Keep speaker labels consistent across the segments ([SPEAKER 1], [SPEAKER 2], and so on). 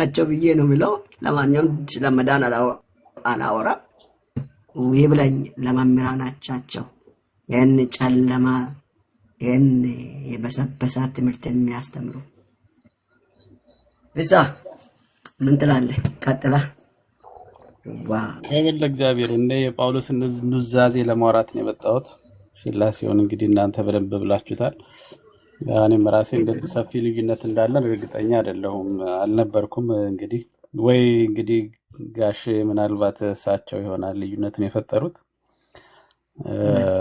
[SPEAKER 1] ናቸው ብዬ ነው የሚለው። ለማንኛውም ስለመዳን አላወራ ይብላኝ ለመምህራናቻቸው ይህን ጨለማ ይህን የበሰበሰ ትምህርት የሚያስተምሩ እዛ ምን ትላለህ? ቀጥላ
[SPEAKER 2] ክብር ለእግዚአብሔር። እኔ የጳውሎስ ኑዛዜ ለማውራት ነው የመጣሁት። ስላሴውን እንግዲህ እናንተ በደንብ ብላችሁታል። እኔም ራሴ እንደዚህ ሰፊ ልዩነት እንዳለ እርግጠኛ አይደለሁም፣ አልነበርኩም። እንግዲህ ጋሽ ምናልባት እሳቸው ይሆናል ልዩነቱን የፈጠሩት።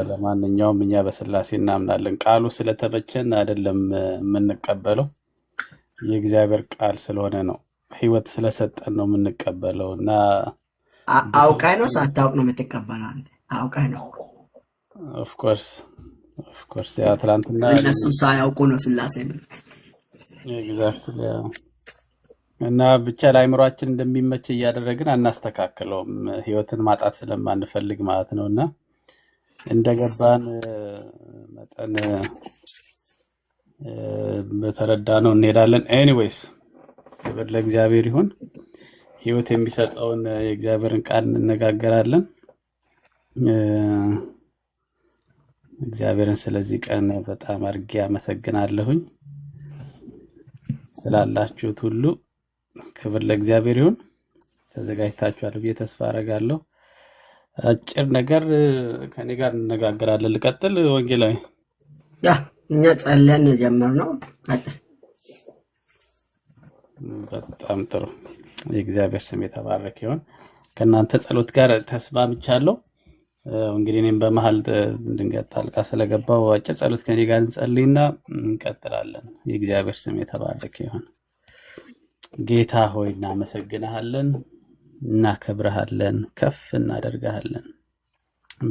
[SPEAKER 2] ለማንኛውም እኛ በስላሴ እናምናለን። ቃሉ ስለተመቸን አይደለም የምንቀበለው፣ የእግዚአብሔር ቃል ስለሆነ ነው። ህይወት ስለሰጠን ነው የምንቀበለው። እና
[SPEAKER 1] አውቀህ ነው ሳታውቅ ነው የምትቀበለው? አንተ አውቀህ ነው።
[SPEAKER 2] ኦፍ ኮርስ ያ ትላንትና
[SPEAKER 1] እነሱ ሳያውቁ ነው ስላሴ የሚሉት።
[SPEAKER 2] ኤግዛክትሊ። እና ብቻ ለአእምሯችን እንደሚመች እያደረግን አናስተካክለውም፣ ህይወትን ማጣት ስለማንፈልግ ማለት ነው። እና እንደገባን መጠን በተረዳነው እንሄዳለን። ኤኒዌይስ ክብር ለእግዚአብሔር ይሁን። ህይወት የሚሰጠውን የእግዚአብሔርን ቃል እንነጋገራለን። እግዚአብሔርን ስለዚህ ቀን በጣም አድርጌ አመሰግናለሁኝ። ስላላችሁት ሁሉ ክብር ለእግዚአብሔር ይሁን። ተዘጋጅታችኋል ብዬ ተስፋ አደርጋለሁ። አጭር ነገር ከኔ ጋር እንነጋገራለን። ልቀጥል ወንጌላዊ?
[SPEAKER 1] ያ እኛ ጸልየን ጀመርነው።
[SPEAKER 2] በጣም ጥሩ። የእግዚአብሔር ስም የተባረከ ይሁን። ከእናንተ ጸሎት ጋር ተስማምቻለሁ። እንግዲህ እኔም በመሃል ድንገት ጣልቃ ስለገባው አጭር ጸሎት ከኔ ጋር እንጸልይና እንቀጥላለን። የእግዚአብሔር ስም የተባረከ ይሁን። ጌታ ሆይ እናመሰግንሃለን፣ እናከብርሃለን፣ ከፍ እናደርግሃለን።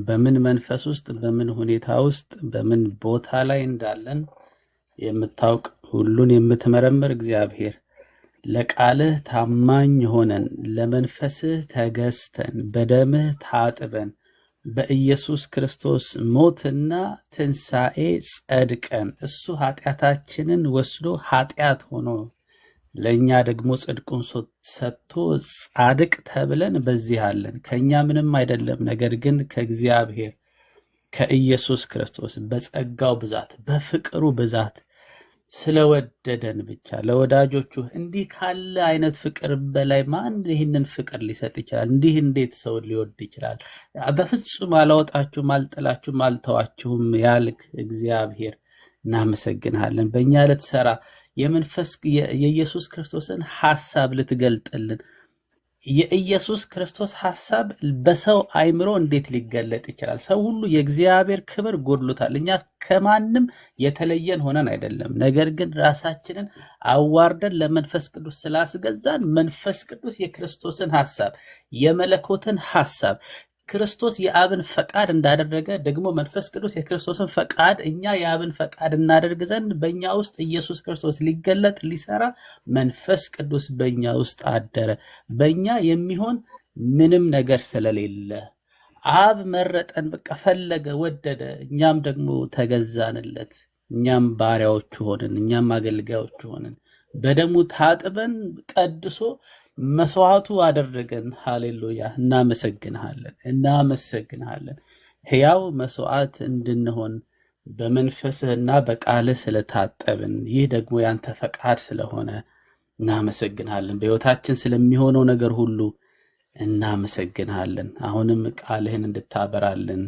[SPEAKER 2] በምን መንፈስ ውስጥ፣ በምን ሁኔታ ውስጥ፣ በምን ቦታ ላይ እንዳለን የምታውቅ ሁሉን የምትመረምር እግዚአብሔር ለቃልህ ታማኝ ሆነን ለመንፈስህ ተገዝተን በደምህ ታጥበን በኢየሱስ ክርስቶስ ሞትና ትንሣኤ ጸድቀን እሱ ኃጢአታችንን ወስዶ ኃጢአት ሆኖ ለእኛ ደግሞ ጽድቁን ሰጥቶ ጻድቅ ተብለን በዚህ አለን። ከእኛ ምንም አይደለም፣ ነገር ግን ከእግዚአብሔር ከኢየሱስ ክርስቶስ በጸጋው ብዛት በፍቅሩ ብዛት ስለወደደን ብቻ ለወዳጆቹ እንዲህ ካለ አይነት ፍቅር በላይ ማን ይህንን ፍቅር ሊሰጥ ይችላል? እንዲህ እንዴት ሰው ሊወድ ይችላል? በፍጹም አላወጣችሁም፣ አልጥላችሁም፣ አልተዋችሁም ያልክ እግዚአብሔር እናመሰግንሃለን። በእኛ ልትሰራ የመንፈስ የኢየሱስ ክርስቶስን ሐሳብ ልትገልጥልን። የኢየሱስ ክርስቶስ ሐሳብ በሰው አይምሮ እንዴት ሊገለጥ ይችላል? ሰው ሁሉ የእግዚአብሔር ክብር ጎድሎታል። እኛ ከማንም የተለየን ሆነን አይደለም፣ ነገር ግን ራሳችንን አዋርደን ለመንፈስ ቅዱስ ስላስገዛን መንፈስ ቅዱስ የክርስቶስን ሐሳብ የመለኮትን ሐሳብ ክርስቶስ የአብን ፈቃድ እንዳደረገ ደግሞ መንፈስ ቅዱስ የክርስቶስን ፈቃድ እኛ የአብን ፈቃድ እናደርግ ዘንድ በእኛ ውስጥ ኢየሱስ ክርስቶስ ሊገለጥ ሊሰራ መንፈስ ቅዱስ በእኛ ውስጥ አደረ። በእኛ የሚሆን ምንም ነገር ስለሌለ አብ መረጠን፣ በቃ ፈለገ፣ ወደደ። እኛም ደግሞ ተገዛንለት። እኛም ባሪያዎቹ ሆንን፣ እኛም አገልጋዮቹ ሆንን። በደሙ ታጥበን ቀድሶ መስዋዕቱ አደረገን። ሃሌሉያ! እናመሰግንሃለን። ሕያው መስዋዕት እንድንሆን በመንፈስህና በቃልህ ስለታጠብን፣ ይህ ደግሞ ያንተ ፈቃድ ስለሆነ እናመሰግንሃለን። በሕይወታችን ስለሚሆነው ነገር ሁሉ እናመሰግንሃለን። አሁንም ቃልህን እንድታበራልን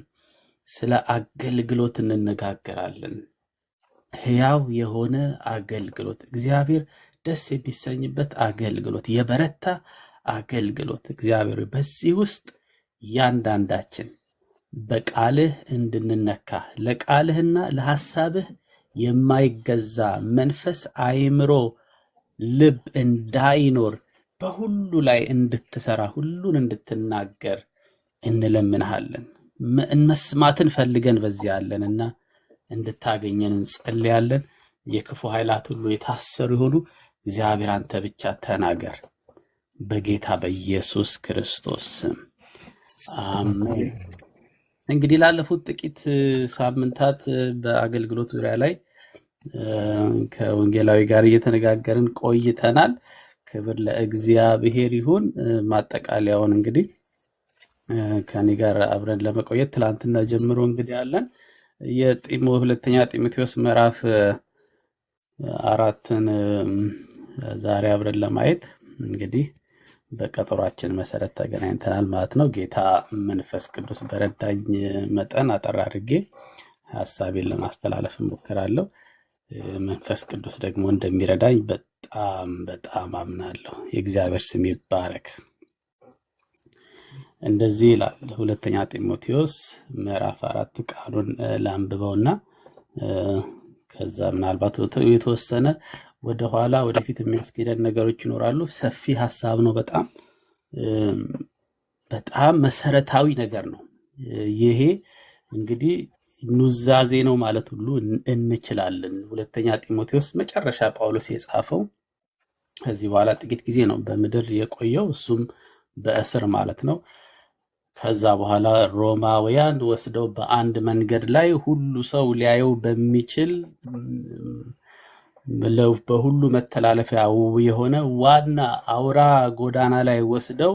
[SPEAKER 2] ስለ አገልግሎት እንነጋገራለን። ሕያው የሆነ አገልግሎት፣ እግዚአብሔር ደስ የሚሰኝበት አገልግሎት፣ የበረታ አገልግሎት። እግዚአብሔር በዚህ ውስጥ ያንዳንዳችን በቃልህ እንድንነካ ለቃልህና ለሐሳብህ የማይገዛ መንፈስ፣ አይምሮ፣ ልብ እንዳይኖር በሁሉ ላይ እንድትሰራ ሁሉን እንድትናገር እንለምንሃለን። መስማትን ፈልገን በዚህ ያለንና እንድታገኘን እንጸልያለን። የክፉ ኃይላት ሁሉ የታሰሩ ይሆኑ። እግዚአብሔር አንተ ብቻ ተናገር፣ በጌታ በኢየሱስ ክርስቶስ ስም አሜን። እንግዲህ ላለፉት ጥቂት ሳምንታት በአገልግሎት ዙሪያ ላይ ከወንጌላዊ ጋር እየተነጋገርን ቆይተናል። ክብር ለእግዚአብሔር ይሁን። ማጠቃለያውን እንግዲህ ከኔ ጋር አብረን ለመቆየት ትላንትና ጀምሮ እንግዲህ ያለን ሁለተኛ ጢሞቴዎስ ምዕራፍ 4ን ዛሬ አብረን ለማየት እንግዲህ በቀጠሯችን መሰረት ተገናኝተናል ማለት ነው። ጌታ መንፈስ ቅዱስ በረዳኝ መጠን አጠር አድርጌ ሐሳቤን ለማስተላለፍ እሞክራለሁ። መንፈስ ቅዱስ ደግሞ እንደሚረዳኝ በጣም አምናለሁ። የእግዚአብሔር ስም ይባረክ። እንደዚህ ይላል ሁለተኛ ጢሞቴዎስ ምዕራፍ 4 ቃሉን ላንብበውና ከዛ ምናልባት የተወሰነ ወደ ኋላ ወደፊት የሚያስኬደን ነገሮች ይኖራሉ። ሰፊ ሐሳብ ነው። በጣም መሰረታዊ ነገር ነው። ይሄ እንግዲህ ኑዛዜ ነው ማለት ሁሉ እንችላለን። ሁለተኛ ጢሞቴዎስ መጨረሻ ጳውሎስ የጻፈው ከዚህ በኋላ ጥቂት ጊዜ ነው በምድር የቆየው፣ እሱም በእስር ማለት ነው። ከዛ በኋላ ሮማውያን ወስደው በአንድ መንገድ ላይ ሁሉ ሰው ሊያየው በሚችል በሁሉ መተላለፊያ የሆነ ዋና አውራ ጎዳና ላይ ወስደው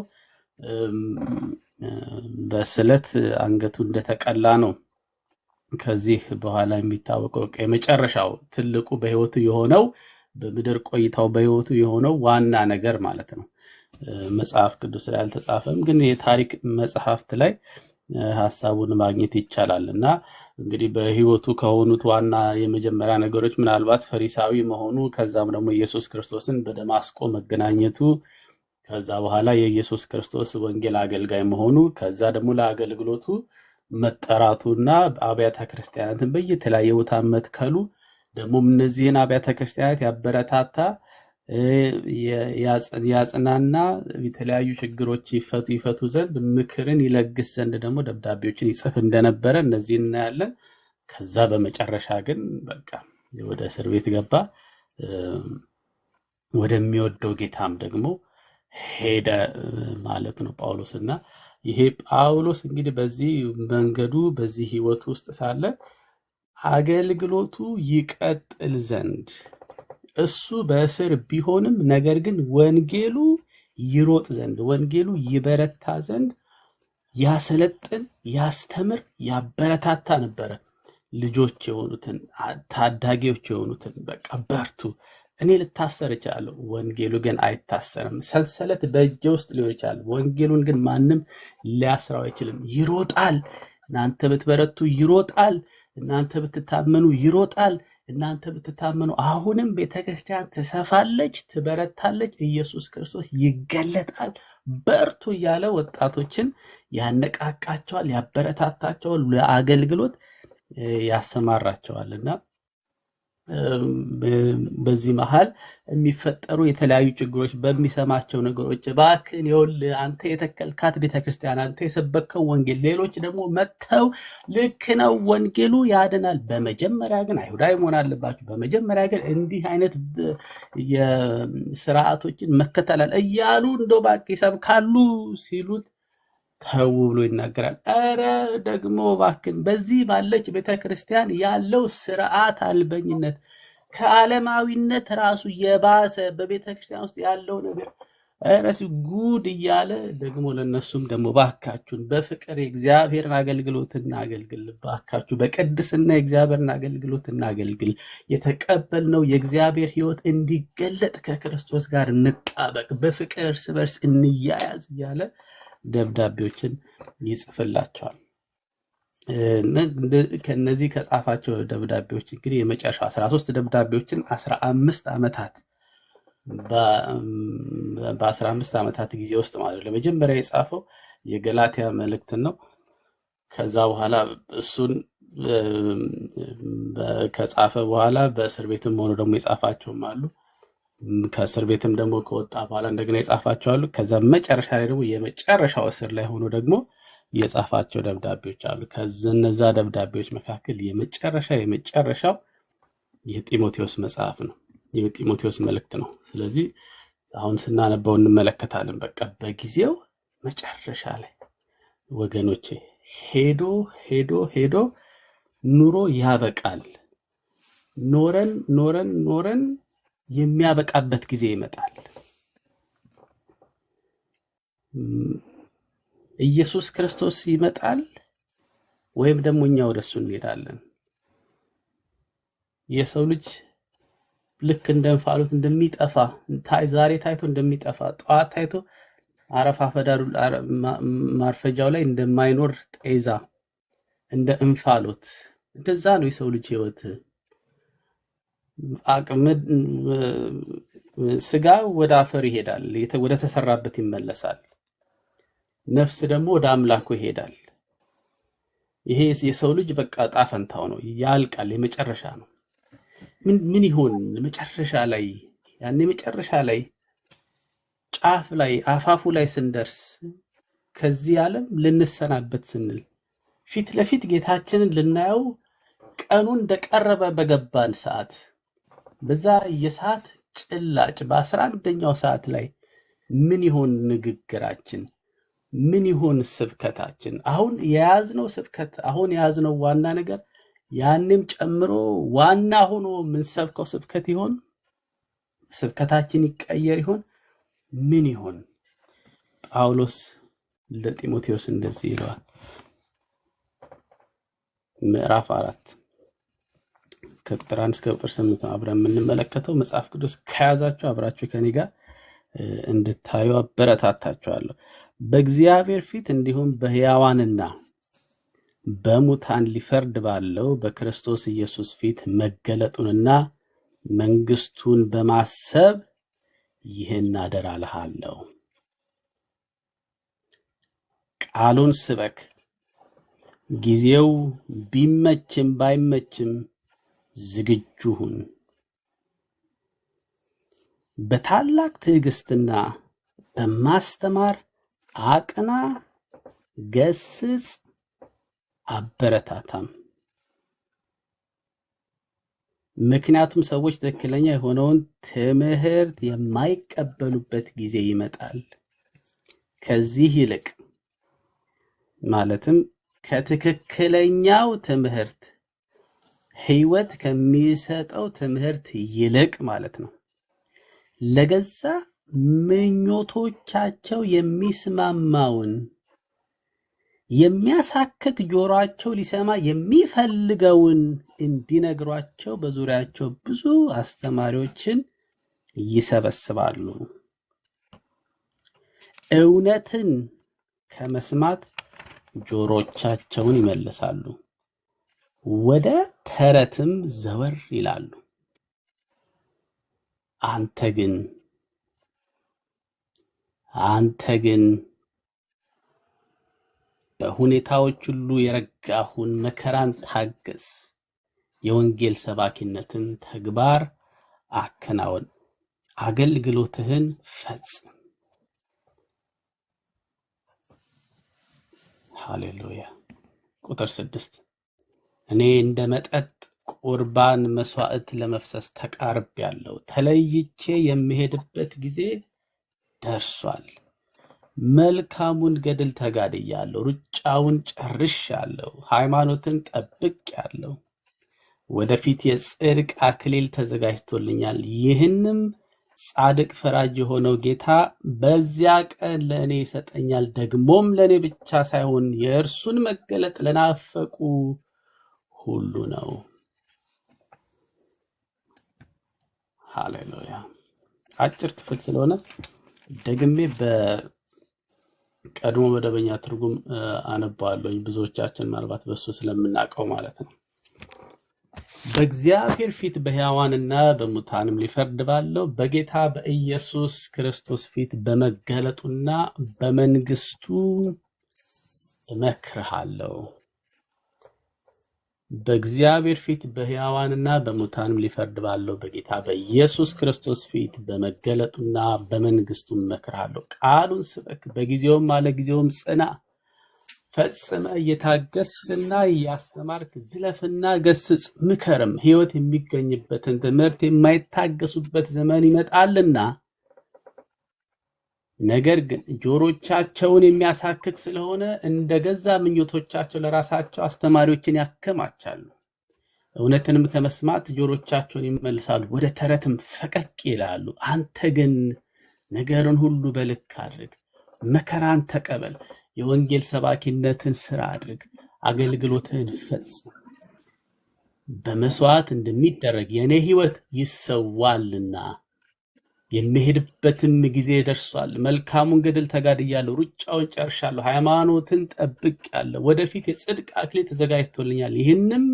[SPEAKER 2] በስለት አንገቱ እንደተቀላ ነው ከዚህ በኋላ የሚታወቀው። የመጨረሻው ትልቁ በህይወቱ የሆነው በምድር ቆይታው በህይወቱ የሆነው ዋና ነገር ማለት ነው። መጽሐፍ ቅዱስ ላይ አልተጻፈም፣ ግን የታሪክ መጽሐፍት ላይ ሐሳቡን ማግኘት ይቻላልና እንግዲህ በህይወቱ ከሆኑት ዋና የመጀመሪያ ነገሮች ምናልባት ፈሪሳዊ መሆኑ፣ ከዛም ደግሞ ኢየሱስ ክርስቶስን በደማስቆ መገናኘቱ፣ ከዛ በኋላ የኢየሱስ ክርስቶስ ወንጌል አገልጋይ መሆኑ፣ ከዛ ደግሞ ለአገልግሎቱ መጠራቱና አብያተ ክርስቲያናትን በየተለያየ ቦታ መትከሉ፣ ደግሞ እነዚህን አብያተ ክርስቲያናት ያበረታታ ያጽናና የተለያዩ ችግሮች ይፈቱ ዘንድ ምክርን ይለግስ ዘንድ ደግሞ ደብዳቤዎችን ይጽፍ እንደነበረ እነዚህ እናያለን። ከዛ በመጨረሻ ግን በቃ ወደ እስር ቤት ገባ። ወደሚወደው ጌታም ደግሞ ሄደ ማለት ነው ጳውሎስና ይሄ ጳውሎስ እንግዲህ በዚህ መንገዱ በዚህ ህይወት ውስጥ ሳለ አገልግሎቱ ይቀጥል ዘንድ እሱ በእስር ቢሆንም ነገር ግን ወንጌሉ ይሮጥ ዘንድ ወንጌሉ ይበረታ ዘንድ ያሰለጥን፣ ያስተምር፣ ያበረታታ ነበረ። ልጆች የሆኑትን ታዳጊዎች የሆኑትን በቃ በርቱ፣ እኔ ልታሰር እችላለሁ፣ ወንጌሉ ግን አይታሰርም። ሰንሰለት በእጄ ውስጥ ሊሆን ይችላል፣ ወንጌሉን ግን ማንም ሊያስራው አይችልም። ይሮጣል፣ እናንተ ብትበረቱ ይሮጣል፣ እናንተ ብትታመኑ ይሮጣል፣ እናንተ ብትታመኑ አሁንም ቤተክርስቲያን ትሰፋለች፣ ትበረታለች፣ ኢየሱስ ክርስቶስ ይገለጣል፣ በርቱ እያለ ወጣቶችን ያነቃቃቸዋል፣ ያበረታታቸዋል፣ ለአገልግሎት ያሰማራቸዋልና በዚህ መሃል የሚፈጠሩ የተለያዩ ችግሮች በሚሰማቸው ነገሮች እባክህን ይኸውልህ አንተ የተከልካት ቤተክርስቲያን፣ አንተ የሰበከው ወንጌል ሌሎች ደግሞ መጥተው ልክ ነው ወንጌሉ ያድናል፣ በመጀመሪያ ግን አይሁዳዊ መሆን አለባችሁ፣ በመጀመሪያ ግን እንዲህ አይነት የስርዓቶችን መከተላል እያሉ እንደው እባክህ ይሰብካሉ ሲሉት ተው ብሎ ይናገራል። ኧረ ደግሞ እባክህን በዚህ ባለች ቤተክርስቲያን ያለው ስርዓት አልበኝነት ከዓለማዊነት ራሱ የባሰ በቤተክርስቲያን ውስጥ ያለው ነገር ራሱ ጉድ እያለ ደግሞ ለነሱም ደግሞ ባካችሁን በፍቅር የእግዚአብሔርን አገልግሎት እናገልግል፣ ባካችሁ በቅድስና የእግዚአብሔርን አገልግሎት እናገልግል፣ የተቀበልነው የእግዚአብሔር ሕይወት እንዲገለጥ ከክርስቶስ ጋር እንጣበቅ፣ በፍቅር እርስ በርስ እንያያዝ እያለ ደብዳቤዎችን ይጽፍላቸዋል። ከነዚህ ከጻፋቸው ደብዳቤዎች እንግዲህ የመጨረሻ 13 ደብዳቤዎችን 15 ዓመታት በ15 ዓመታት ጊዜ ውስጥ ማለት ነው። ለመጀመሪያ የጻፈው የገላትያ መልእክትን ነው። ከዛ በኋላ እሱን ከጻፈ በኋላ በእስር ቤትም ሆኖ ደግሞ የጻፋቸውም አሉ። ከእስር ቤትም ደግሞ ከወጣ በኋላ እንደገና የጻፋቸው አሉ። ከዛ መጨረሻ ላይ ደግሞ የመጨረሻው እስር ላይ ሆኖ ደግሞ የጻፋቸው ደብዳቤዎች አሉ። ከነዛ ደብዳቤዎች መካከል የመጨረሻው የጢሞቴዎስ መጽሐፍ ነው፣ የጢሞቴዎስ መልእክት ነው። ስለዚህ አሁን ስናነበው እንመለከታለን። በቃ በጊዜው መጨረሻ ላይ ወገኖቼ ሄዶ ሄዶ ሄዶ ኑሮ ያበቃል። ኖረን የሚያበቃበት ጊዜ ይመጣል። ኢየሱስ ክርስቶስ ይመጣል ወይም ደግሞ እኛ ወደሱ እንሄዳለን? የሰው ልጅ ልክ እንደ እንፋሎት እንደሚጠፋ ዛሬ ታይቶ እንደሚጠፋ ጠዋት ታይቶ አረፋ ፈዳሩ ማርፈጃው ላይ እንደማይኖር ጤዛ እንደ እንፋሎት እንደዛ ነው የሰው ልጅ ህይወት። ስጋ ወደ አፈር ይሄዳል፣ ወደ ተሰራበት ይመለሳል። ነፍስ ደግሞ ወደ አምላኩ ይሄዳል። ይሄ የሰው ልጅ በቃ ጣፈንታው ነው፣ ያልቃል፣ የመጨረሻ ነው። ምን ይሆን መጨረሻ ላይ? ያኔ መጨረሻ ላይ ጫፍ ላይ አፋፉ ላይ ስንደርስ ከዚህ ዓለም ልንሰናበት ስንል ፊት ለፊት ጌታችንን ልናየው ቀኑ እንደቀረበ በገባን ሰዓት በዛ የሰዓት ጭላጭ በ11ኛው ሰዓት ላይ ምን ይሆን ንግግራችን? ምን ይሆን ስብከታችን? አሁን የያዝነው ስብከት አሁን የያዝነው ዋና ነገር ያንም ጨምሮ ዋና ሆኖ ምን ሰብከው ስብከት ይሆን? ስብከታችን ይቀየር ይሆን? ምን ይሆን? ጳውሎስ ለጢሞቴዎስ እንደዚህ ይለዋል። ምዕራፍ 4 ከቁጥር 1 እስከ ቁጥር 8 አብረን የምንመለከተው መጽሐፍ ቅዱስ ከያዛችሁ አብራችሁ ከኔ ጋር እንድታዩ አበረታታችኋለሁ። በእግዚአብሔር ፊት እንዲሁም በሕያዋንና በሙታን ሊፈርድ ባለው በክርስቶስ ኢየሱስ ፊት መገለጡንና መንግስቱን በማሰብ ይህን አደራ እልሃለሁ። ቃሉን ስበክ፣ ጊዜው ቢመችም ባይመችም ዝግጁ ሁን። በታላቅ ትዕግስትና በማስተማር አቅና፣ ገስጽ፣ አበረታታም። ምክንያቱም ሰዎች ትክክለኛ የሆነውን ትምህርት የማይቀበሉበት ጊዜ ይመጣል። ከዚህ ይልቅ ማለትም ከትክክለኛው ትምህርት ሕይወት ከሚሰጠው ትምህርት ይልቅ ማለት ነው ለገዛ ምኞቶቻቸው የሚስማማውን የሚያሳክክ ጆሮአቸው ሊሰማ የሚፈልገውን እንዲነግሯቸው በዙሪያቸው ብዙ አስተማሪዎችን ይሰበስባሉ። እውነትን ከመስማት ጆሮቻቸውን ይመልሳሉ፣ ወደ ተረትም ዘወር ይላሉ። አንተ ግን በሁኔታዎች ሁሉ የረጋሁን መከራን ታገስ፣ የወንጌል ሰባኪነትን ተግባር አከናወን፣ አገልግሎትህን ፈጽም። ሃሌሉያ። ቁጥር 6 እኔ እንደ መጠጥ ቁርባን መስዋዕት ለመፍሰስ ተቃርቤያለሁ፣ ተለይቼ የምሄድበት ጊዜ ደርሷል። መልካሙን ገድል ተጋድያለሁ፣ ሩጫውን ጨርሻለሁ፣ ሃይማኖትን ጠብቄያለሁ። ወደፊት የጽድቅ አክሊል ተዘጋጅቶልኛል። ይህንም ጻድቅ ፈራጅ የሆነው ጌታ በዚያ ቀን ለእኔ ይሰጠኛል። ደግሞም ለእኔ ብቻ ሳይሆን የእርሱን መገለጥ ለናፈቁ ሁሉ ነው። ሃሌሉያ። አጭር ክፍል ስለሆነ ደግሜ በቀድሞ መደበኛ ትርጉም አነባዋለሁ። ብዙዎቻችን ምናልባት በሱ ስለምናውቀው ማለት ነው። በእግዚአብሔር ፊት በሕያዋንና በሙታንም ሊፈርድ ባለው በጌታ በኢየሱስ ክርስቶስ ፊት በመገለጡና በመንግስቱ እመክርሃለሁ። በእግዚአብሔር ፊት በሕያዋንና በሙታንም ሊፈርድ ባለው በጌታ በኢየሱስ ክርስቶስ ፊት በመገለጡና በመንግስቱ እመክርሃለሁ። ቃሉን ስበክ፣ በጊዜውም አለጊዜውም ጽና። ፈጽመ እየታገስክና እያስተማርክ ዝለፍና ገስጽ፣ ምከርም። ሕይወት የሚገኝበትን ትምህርት የማይታገሱበት ዘመን ይመጣልና። ነገር ግን ጆሮቻቸውን የሚያሳክክ ስለሆነ እንደ ገዛ ምኞቶቻቸው ለራሳቸው አስተማሪዎችን ያከማቻሉ። እውነትንም ከመስማት ጆሮቻቸውን ይመልሳሉ፣ ወደ ተረትም ፈቀቅ ይላሉ። አንተ ግን ነገርን ሁሉ በልክ አድርግ፣ መከራን ተቀበል፣ የወንጌል ሰባኪነትን ስራ አድርግ፣ አገልግሎትህን ፈጽም። በመስዋዕት እንደሚደረግ የኔ ህይወት ይሰዋልና የሚሄድበትም ጊዜ ደርሷል። መልካሙን ገድል ተጋድያለሁ፣ ሩጫውን ጨርሻለሁ፣ ሃይማኖትን ጠብቄአለሁ። ወደፊት የጽድቅ አክሊል ተዘጋጅቶልኛል። ይህንም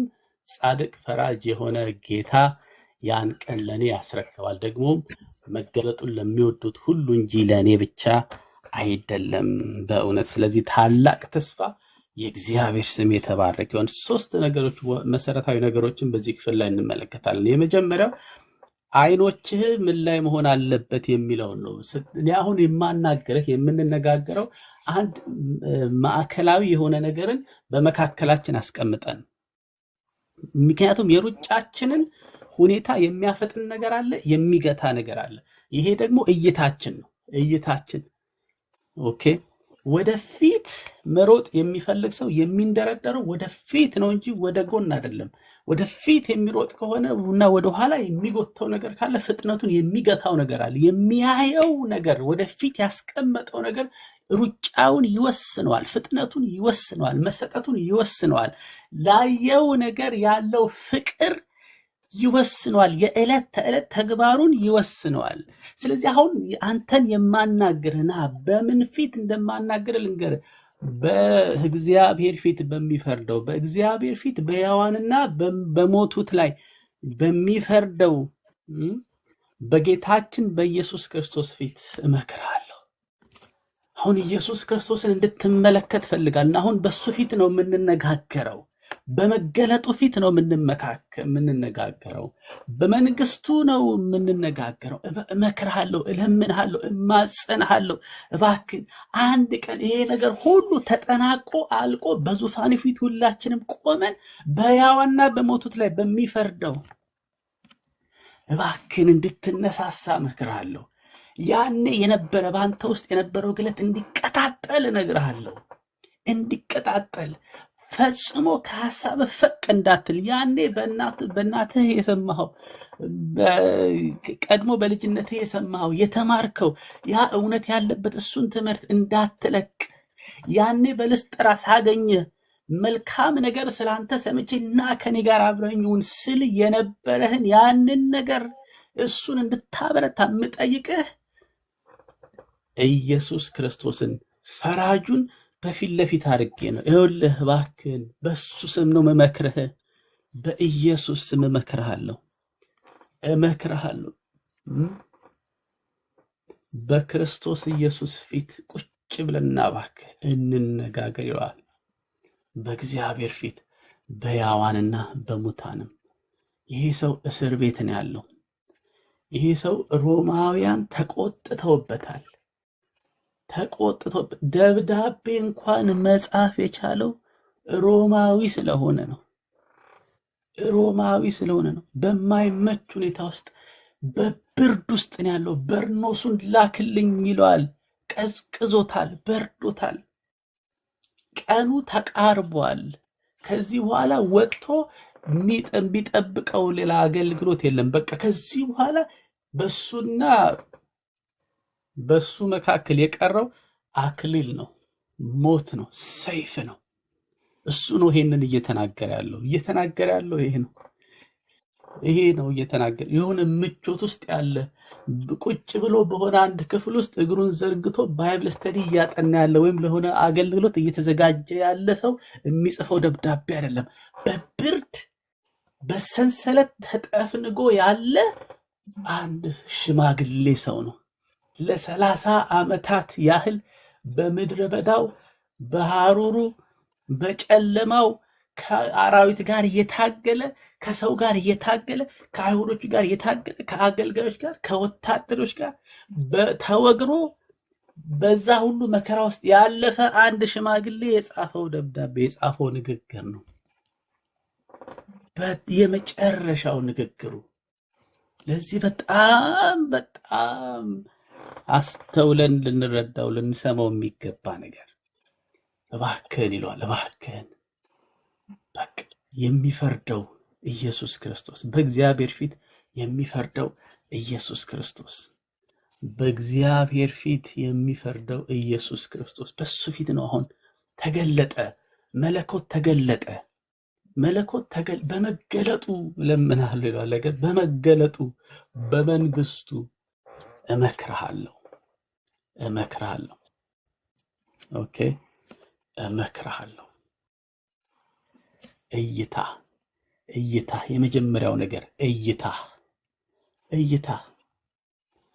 [SPEAKER 2] ጻድቅ ፈራጅ የሆነ ጌታ ያን ቀን ለኔ ያስረክባል። ደግሞም መገለጡን ለሚወዱት ሁሉ እንጂ ለኔ ብቻ አይደለም በእውነት። ስለዚህ ታላቅ ተስፋ የእግዚአብሔር ስም የተባረከ ይሁን። ሶስት ነገሮች መሰረታዊ ነገሮችን በዚህ ክፍል ላይ እንመለከታለን። የመጀመሪያው አይኖችህ ምን ላይ መሆን አለበት የሚለው ነው። እኔ አሁን የማናገርህ የምንነጋገረው አንድ ማዕከላዊ የሆነ ነገርን በመካከላችን አስቀምጠን፣ ምክንያቱም የሩጫችንን ሁኔታ የሚያፈጥን ነገር አለ፣ የሚገታ ነገር አለ። ይሄ ደግሞ እይታችን ነው። እይታችን ኦኬ። ወደፊት መሮጥ የሚፈልግ ሰው የሚንደረደረው ወደፊት ነው እንጂ ወደ ጎን አይደለም። ወደፊት የሚሮጥ ከሆነ እና ወደ ኋላ የሚጎተው ነገር ካለ ፍጥነቱን የሚገታው ነገር አለ። የሚያየው ነገር ወደፊት ያስቀመጠው ነገር ሩጫውን ይወስነዋል፣ ፍጥነቱን ይወስነዋል፣ መሰጠቱን ይወስነዋል። ላየው ነገር ያለው ፍቅር ይወስነዋል፣ የዕለት ተዕለት ተግባሩን ይወስነዋል። ስለዚህ አሁን አንተን የማናግርህና በምን ፊት እንደማናግርህ ልንገርህ። በእግዚአብሔር ፊት በሚፈርደው በእግዚአብሔር ፊት በሕያዋንና በሞቱት ላይ በሚፈርደው በጌታችን በኢየሱስ ክርስቶስ ፊት እመክርሃለሁ። አሁን ኢየሱስ ክርስቶስን እንድትመለከት ፈልጋልና አሁን በሱ ፊት ነው የምንነጋገረው። በመገለጡ ፊት ነው የምንነጋገረው። በመንግስቱ ነው የምንነጋገረው። እመክርሃለሁ፣ እለምንሃለሁ፣ እማጸንሃለሁ። እባክን አንድ ቀን ይሄ ነገር ሁሉ ተጠናቆ አልቆ በዙፋን ፊት ሁላችንም ቆመን በሕያዋንና በሞቱት ላይ በሚፈርደው እባክን እንድትነሳሳ እመክርሃለሁ። ያኔ የነበረ በአንተ ውስጥ የነበረው ግለት እንዲቀጣጠል እነግርሃለሁ። እንዲቀጣጠል ፈጽሞ ከሐሳብ ፈቅ እንዳትል። ያኔ በእናትህ የሰማኸው ቀድሞ በልጅነትህ የሰማኸው የተማርከው ያ እውነት ያለበት እሱን ትምህርት እንዳትለቅ። ያኔ በልስጥራ ሳገኘህ መልካም ነገር ስላንተ ሰምቼ እና ከኔ ጋር አብረኸኝ ሁን ስል የነበረህን ያንን ነገር እሱን እንድታበረታ የምጠይቅህ ኢየሱስ ክርስቶስን ፈራጁን በፊት ለፊት አድርጌ ነው። ይኸውልህ እባክህን በሱ ስም ነው መመክርህ። በኢየሱስ ስም እመክርሃለሁ። በክርስቶስ ኢየሱስ ፊት ቁጭ ብለና እባክህ እንነጋገር ይለዋል። በእግዚአብሔር ፊት በሕያዋንና በሙታንም። ይሄ ሰው እስር ቤት ነው ያለው። ይሄ ሰው ሮማውያን ተቆጥተውበታል። ደብዳቤ እንኳን መጻፍ የቻለው ሮማዊ ስለሆነ ነው። በማይመች ሁኔታ ውስጥ በብርድ ውስጥ ነው ያለው። በርኖሱን ላክልኝ ይለዋል። ቀዝቅዞታል፣ በርዶታል። ቀኑ ተቃርቧል። ከዚህ በኋላ ወጥቶ የሚጠብቀው ሌላ አገልግሎት የለም። በቃ ከዚህ በኋላ በሱ መካከል የቀረው አክሊል ነው፣ ሞት ነው፣ ሰይፍ ነው። እሱ ነው ይሄንን እየተናገረ ያለው ይሄ ነው እየተናገረ። የሆነ ምቾት ውስጥ ያለ ቁጭ ብሎ በሆነ አንድ ክፍል ውስጥ እግሩን ዘርግቶ ባይብል ስተዲ እያጠና ያለ ወይም ለሆነ አገልግሎት እየተዘጋጀ ያለ ሰው የሚጽፈው ደብዳቤ አይደለም። በብርድ በሰንሰለት ተጠፍንጎ ያለ አንድ ሽማግሌ ሰው ነው። ለ30 ዓመታት ያህል በምድረ በዳው በሐሩሩ በጨለማው ከአራዊት ጋር እየታገለ ከሰው ጋር እየታገለ ከአይሁዶች ጋር እየታገለ ከአገልጋዮች ጋር ከወታደሮች ጋር ተወግሮ በዛ ሁሉ መከራ ውስጥ ያለፈ አንድ ሽማግሌ የጻፈው ደብዳቤ የጻፈው ንግግር ነው። የመጨረሻው ንግግሩ። ለዚህ በጣም አስተውለን ልንረዳው ልንሰማው የሚገባ ነገር እባክህን ይለዋል። እባክህን በቃ የሚፈርደው ኢየሱስ ክርስቶስ፣ በእግዚአብሔር ፊት የሚፈርደው ኢየሱስ ክርስቶስ በእግዚአብሔር ፊት የሚፈርደው ኢየሱስ ክርስቶስ በሱ ፊት ነው። አሁን ተገለጠ፣ መለኮት ተገለጠ። በመገለጡ እለምንሃለሁ ይላል። በመገለጡ በመንግስቱ እመክርሃለሁ። ኦኬ፣ እመክርሃለሁ። እይታ የመጀመሪያው ነገር እይታ።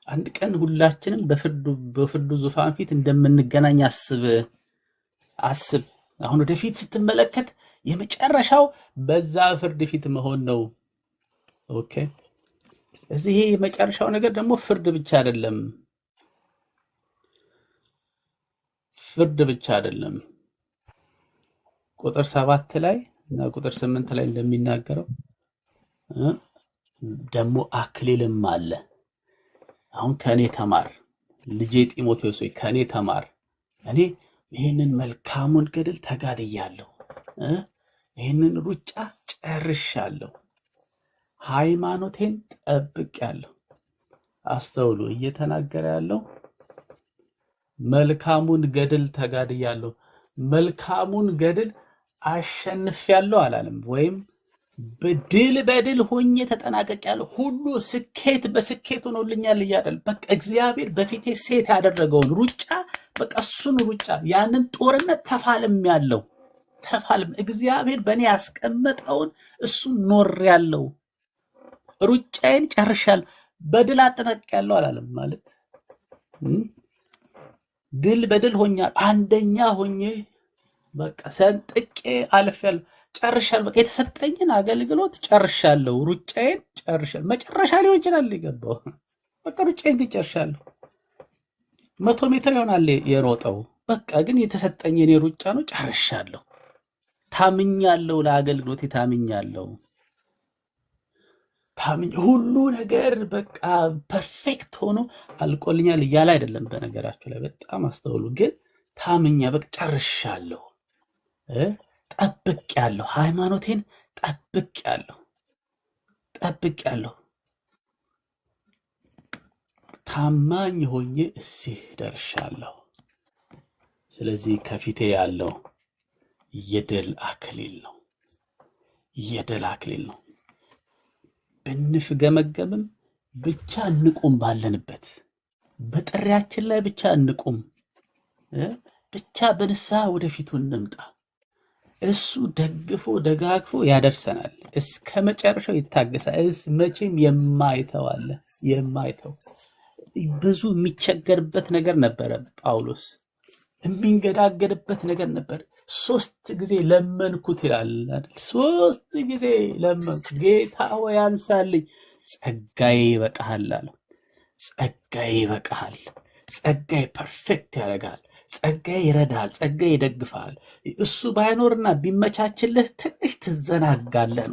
[SPEAKER 2] አንድ ቀን ሁላችንም በፍርዱ ዙፋን ፊት እንደምንገናኝ አስብ። አሁን ወደፊት ስትመለከት የመጨረሻው በዛ ፍርድ ፊት መሆን ነው። ኦኬ፣ እዚህ ይሄ የመጨረሻው ነገር ደግሞ ፍርድ ብቻ አይደለም። ቁጥር 7 ላይ እና ቁጥር 8 ላይ እንደሚናገረው ደግሞ አክሊልም አለ። አሁን ከኔ ተማር ልጄ ጢሞቴዎስ ሆይ ከኔ ተማር። እኔ ይህንን መልካሙን ገድል ተጋድያለሁ፣ ይህንን ሩጫ ጨርሻለሁ፣ ሃይማኖቴን ጠብቄያለሁ። አስተውሉ፣ እየተናገረ ያለው መልካሙን ገድል ተጋድያለሁ፣ መልካሙን ገድል አሸንፌያለሁ አላለም። ወይም በድል ሆኜ ተጠናቀቅያለሁ፣ ሁሉ ስኬት በስኬት ሆኖልኛል እያደል በቃ እግዚአብሔር በፊቴ ሴት ያደረገውን ሩጫ በቃ እሱን ሩጫ ያንን ጦርነት ተፋልሜያለሁ። እግዚአብሔር በእኔ ያስቀመጠውን እሱን ኖሬያለሁ፣ ሩጫዬን ጨርሻለሁ፣ በድል አጠናቅቄያለሁ አላለም። ማለት በድል ሆኛል፣ አንደኛ ሆኜ በቃ ሰንጥቄ አልፌያለሁ፣ ጨርሻለሁ። በቃ የተሰጠኝን አገልግሎት ጨርሻለሁ፣ ሩጫዬን ጨርሻለሁ። መጨረሻ ሊሆን ይችላል የገባው፣ በቃ ሩጫዬን ግን ጨርሻለሁ። 100 ሜትር ይሆናል የሮጠው፣ በቃ ግን የተሰጠኝ የኔ ሩጫ ነው፣ ጨርሻለሁ። ታምኛለሁ፣ ለአገልግሎቴ ታምኛለሁ። ሁሉ ነገር በቃ ፐርፌክት ሆኖ አልቆልኛል እያለ አይደለም። በነገራችሁ ላይ በጣም አስተውሉ። ግን ታምኛ በቃ ጨርሻለሁ፣ ጠብቄያለሁ፣ ሃይማኖቴን ጠብቄያለሁ፣ ታማኝ ሆኜ እዚህ ደርሻለሁ። ስለዚህ ከፊቴ ያለው የድል አክሊል ነው። ብንፍገመገምም ብቻ እንቁም፣ ባለንበት በጥሪያችን ላይ ብቻ እንቁም፣ ብቻ በንስሐ ወደፊቱ እንምጣ። እሱ ደግፎ ደጋግፎ ያደርሰናል፣ እስከ መጨረሻው ይታገሳል። መቼም የማይተው ብዙ የሚቸገርበት ነገር ነበረ። ጳውሎስ የሚንገዳገድበት ነገር ነበር። 3 ጊዜ ለመንኩት ይላል አይደል? 3 ጊዜ ለመንኩት፣ ጌታ ሆይ አንሳልኝ፣ ጸጋዬ ይበቃሃል አለው። ጸጋዬ ይበቃሃል። ጸጋዬ ፐርፌክት ያደርጋል። ጸጋዬ ይረዳል። ጸጋዬ ይደግፋል። እሱ ባይኖርና ቢመቻችልህ ትንሽ ትዘናጋለህ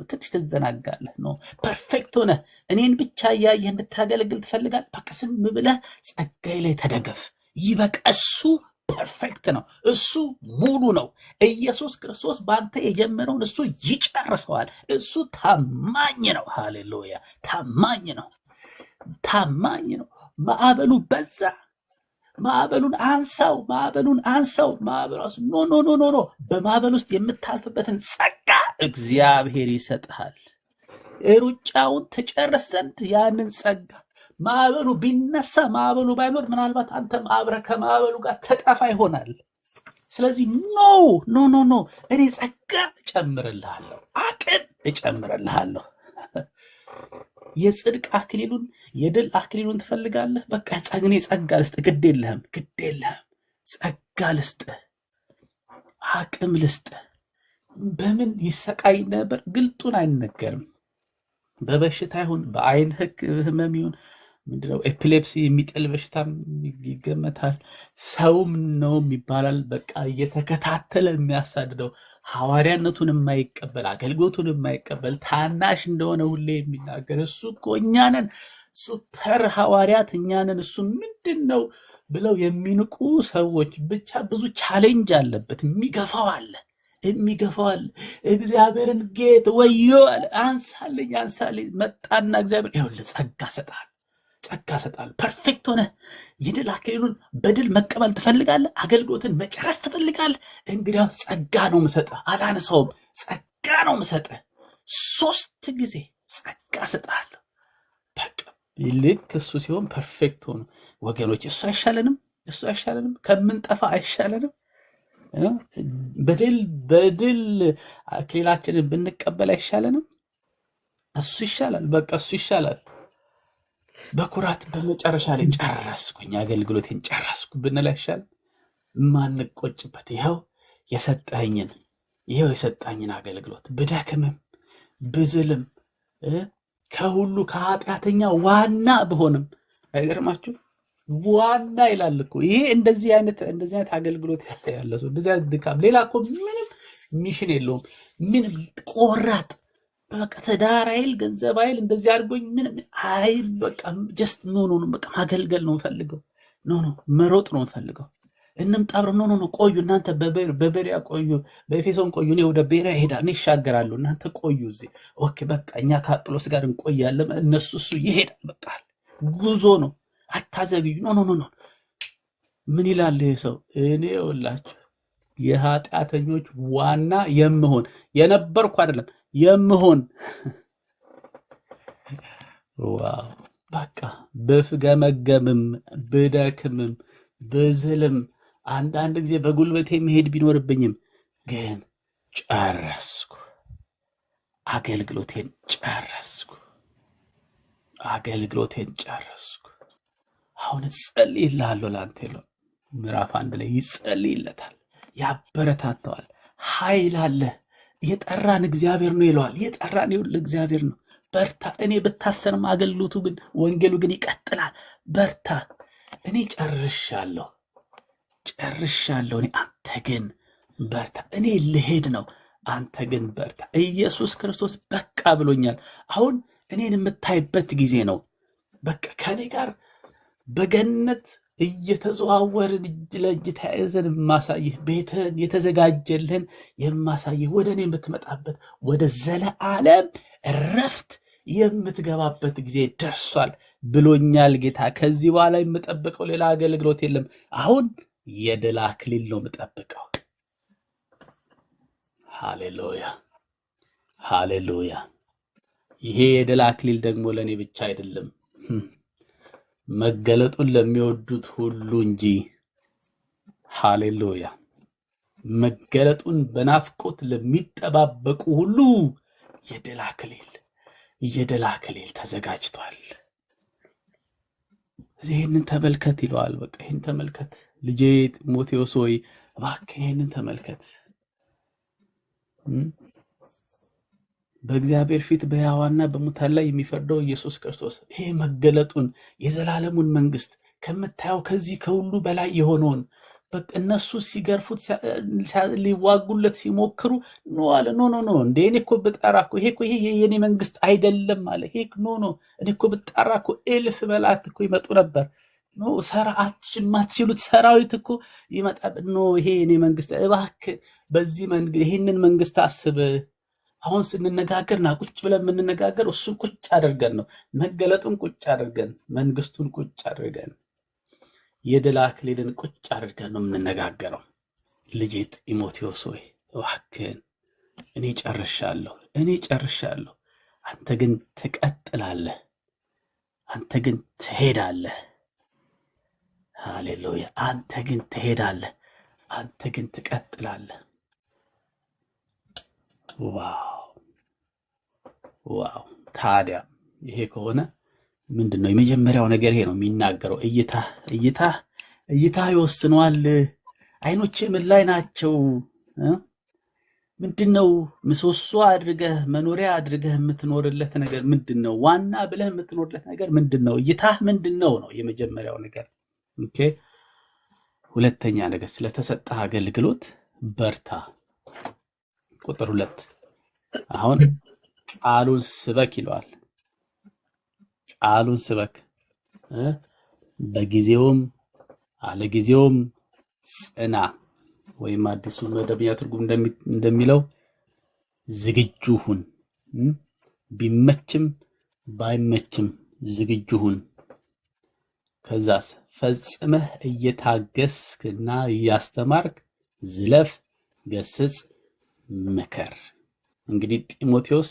[SPEAKER 2] ነው። ፐርፌክት ሆነ እኔን ብቻ እያየህ እንድታገለግል ትፈልጋል። በቃ ዝም ብለህ ጸጋዬ ላይ ተደገፍ። ይበቃ። እሱ ፐርፌክት ነው። እሱ ሙሉ ነው። ኢየሱስ ክርስቶስ በአንተ የጀመረውን እሱ ይጨርሰዋል። እሱ ታማኝ ነው። ሃሌሉያ! ታማኝ ነው። ማዕበሉ በዛ፣ ማዕበሉን አንሳው። ኖ። በማዕበል ውስጥ የምታልፍበትን ጸጋ እግዚአብሔር ይሰጥሃል። ሩጫውን ትጨርስ ዘንድ ያንን ጸጋ። ማዕበሉ ቢነሳ ማዕበሉ ባይኖር ምናልባት አንተም አብረህ ከማዕበሉ ጋር ተጠፋ ይሆናል። ስለዚህ ኖ እኔ ጸጋ እጨምርልሃለሁ፣ አቅም እጨምርልሃለሁ። የጽድቅ አክሊሉን የድል አክሊሉን ትፈልጋለህ? በቃ እኔ ጸጋ ልስጥህ። ግድ የለህም። ጸጋ ልስጥህ፣ አቅም ልስጥህ። በምን ይሰቃይ ነበር? ግልጡን አይነገርም። በበሽታ ይሁን በአይን ህመም ይሁን ምንድነው ኤፒሌፕሲ የሚጥል በሽታም ይገመታል። ሰውም ነው ይባላል። በቃ እየተከታተለ የሚያሳድደው ሐዋርያነቱን የማይቀበል አገልግሎቱን የማይቀበል ታናሽ እንደሆነ ሁሌ የሚናገር እሱ እኮ እኛ ነን፣ ሱፐር ሐዋርያት እኛ ነን፣ እሱ ምንድን ነው ብለው የሚንቁ ሰዎች ብቻ ብዙ ቻሌንጅ አለበት። የሚገፋው አለ። እግዚአብሔርን ጌት ወዮ አለ። አንሳልኝ መጣና እግዚአብሔር ይኸውልህ ጸጋ ሰጣል። ጸጋ እሰጥሃለሁ። ፐርፌክት ሆነ የድል አክሊሉን በድል መቀበል ትፈልጋለህ? አገልግሎትን መጨረስ ትፈልጋለህ? እንግዲያው ጸጋ ነው የምሰጥህ፣ አላነሳውም። ጸጋ ነው የምሰጥህ። 3 ጊዜ ጸጋ እሰጥሃለሁ። በቃ ልክ እሱ ሲሆን ፐርፌክት ሆነ። ወገኖች እሱ አይሻለንም? እሱ አይሻለንም? ከምንጠፋ አይሻለንም? በድል አክሊላችንን ብንቀበል አይሻለንም? እሱ ይሻላል። በቃ እሱ ይሻላል። በኩራት በመጨረሻ ላይ ጨረስኩኝ፣ አገልግሎቴን ጨረስኩ ብንል አይሻልም? ማንቆጭበት ይኸው የሰጠኸኝን አገልግሎት ብደክምም ብዝልም ከሁሉ ከኃጢአተኛ ዋና ብሆንም አይገርማችሁ? ዋና ይላል እኮ ይሄ። እንደዚህ አይነት አገልግሎት ያለ ሰው እንደዚህ አይነት ድካም፣ ሌላ እኮ ምንም ሚሽን የለውም። ምንም ቆራጥ በቃ ትዳር አይል ገንዘብ አይል እንደዚህ አድርጎኝ ምንም አይ በቃ ጀስት ኖ በቃ ማገልገል ነው የምፈልገው። ኖ መሮጥ ነው የምፈልገው። እንምጣ አብረን ኖ ቆዩ እናንተ በቤሪያ ቆዩ፣ በኤፌሶን ቆዩ፣ እኔ ወደ ቤሪያ እሄዳለሁ፣ እኔ እሻገራለሁ፣ እናንተ ቆዩ እዚህ። ኦኬ በቃ እኛ ከአጵሎስ ጋር እንቆያለን፣ እነሱ እሱ ይሄዳል። በቃ ጉዞ ነው፣ አታዘግዩ። ኖ ምን ይላል ይሄ ሰው? እኔ ወላችሁ የኃጢአተኞች ዋና የነበርኩ አይደለም የምሆን። ዋው በቃ ብፍገመገምም ብደክምም ብዝልም አንዳንድ ጊዜ በጉልበቴ መሄድ ቢኖርብኝም ግን ጨረስኩ፣ አገልግሎቴን ጨረስኩ። አሁን እጸልይልሃለሁ ለአንተ ይለው ምዕራፍ 1 ላይ ይጸልይለታል፣ ያበረታተዋል። ኃይል አለ። የጠራን እግዚአብሔር ነው ይለዋል። የጠራን እግዚአብሔር ነው። በርታ። እኔ ብታሰርም አገልግሎቱ ግን ወንጌሉ ግን ይቀጥላል። በርታ። እኔ ጨርሻለሁ። እኔ አንተ ግን በርታ። እኔ ልሄድ ነው፣ አንተ ግን በርታ። ኢየሱስ ክርስቶስ በቃ ብሎኛል። አሁን እኔን የምታይበት ጊዜ ነው። በቃ ከኔ ጋር በገነት እየተዘዋወርን እጅ ለእጅ ተያይዘን የማሳይህ ቤትህን የተዘጋጀልህን የማሳይህ ወደ እኔ የምትመጣበት ወደ ዘለዓለም እረፍት የምትገባበት ጊዜ ደርሷል ብሎኛል ጌታ። ከዚህ በኋላ የምጠብቀው ሌላ አገልግሎት የለም። አሁን የድል አክሊል ነው የምጠብቀው። ሃሌሉያ። ይሄ የድል አክሊል ደግሞ ለእኔ ብቻ አይደለም፣ መገለጡን ለሚወዱት ሁሉ እንጂ። ሃሌሉያ። መገለጡን በናፍቆት ለሚጠባበቁ ሁሉ የድል አክሊል ተዘጋጅቷል። ይህንን ተመልከት ይለዋል። በቃ ይህን ተመልከት ልጄ ጢሞቴዎስ ሆይ እባክህ ይህንን ተመልከት። በእግዚአብሔር ፊት በሕያዋንና በሙታን ላይ የሚፈርደው ኢየሱስ ክርስቶስ ይሄ መገለጡን የዘላለሙን መንግስት ከምታየው ከዚህ ከሁሉ በላይ የሆነውን በቃ እነሱ ሲገርፉት ሊዋጉለት ሲሞክሩ ኖ አለ። ኖ እንዴ እኔ እኮ ብጠራ እኮ ይሄ የኔ መንግስት አይደለም አለ። ይሄ ኖ እኔ እኮ ብጠራ እኮ እልፍ መላእክት እኮ ይመጡ ነበር። ኖ ማትችሉት ሰራዊት እኮ ይመጣ። ኖ ይሄ የኔ መንግስት፣ እባክህ በዚህ ይህንን መንግስት አስብ። አሁን ስንነጋገርና ቁጭ ብለን የምንነጋገር እሱን ቁጭ አድርገን ነው፣ መገለጡን ቁጭ አድርገን፣ መንግስቱን ቁጭ አድርገን፣ የድል አክሊልን ቁጭ አድርገን ነው የምንነጋገረው። ልጄ ጢሞቴዎስ ሆይ እባክህን እኔ ጨርሻለሁ፣ አንተ ግን ትቀጥላለህ፣ አንተ ግን ትሄዳለህ። ሃሌሉያ። አንተ ግን ትሄዳለህ፣ አንተ ግን ትቀጥላለህ። ዋው። ታዲያ ይሄ ከሆነ ምንድነው የመጀመሪያው ነገር? ይሄ ነው የሚናገረው። እይታ ይወስነዋል። አይኖቼ ምን ላይ ናቸው? ምንድነው ምሰሶ አድርገህ መኖሪያ አድርገህ የምትኖርለት ነገር ምንድነው? ዋና ብለህ የምትኖርለት ነገር ምንድነው? እይታህ ምንድነው ነው የመጀመሪያው ነገር። ኦኬ። ሁለተኛ ነገር ስለተሰጠህ አገልግሎት በርታ። ቁጥር 2 አሁን ቃሉን ስበክ ይለዋል። ቃሉን ስበክ፣ በጊዜውም አለጊዜውም ጽና፣ ወይም አዲሱ መደበኛ ትርጉም እንደሚለው ዝግጁ ሁን። ቢመችም ባይመችም ዝግጁ ሁን። ከዛስ ፈጽመህ እየታገስክና እያስተማርክ ዝለፍ፣ ገስጽ፣ ምከር። እንግዲህ ጢሞቴዎስ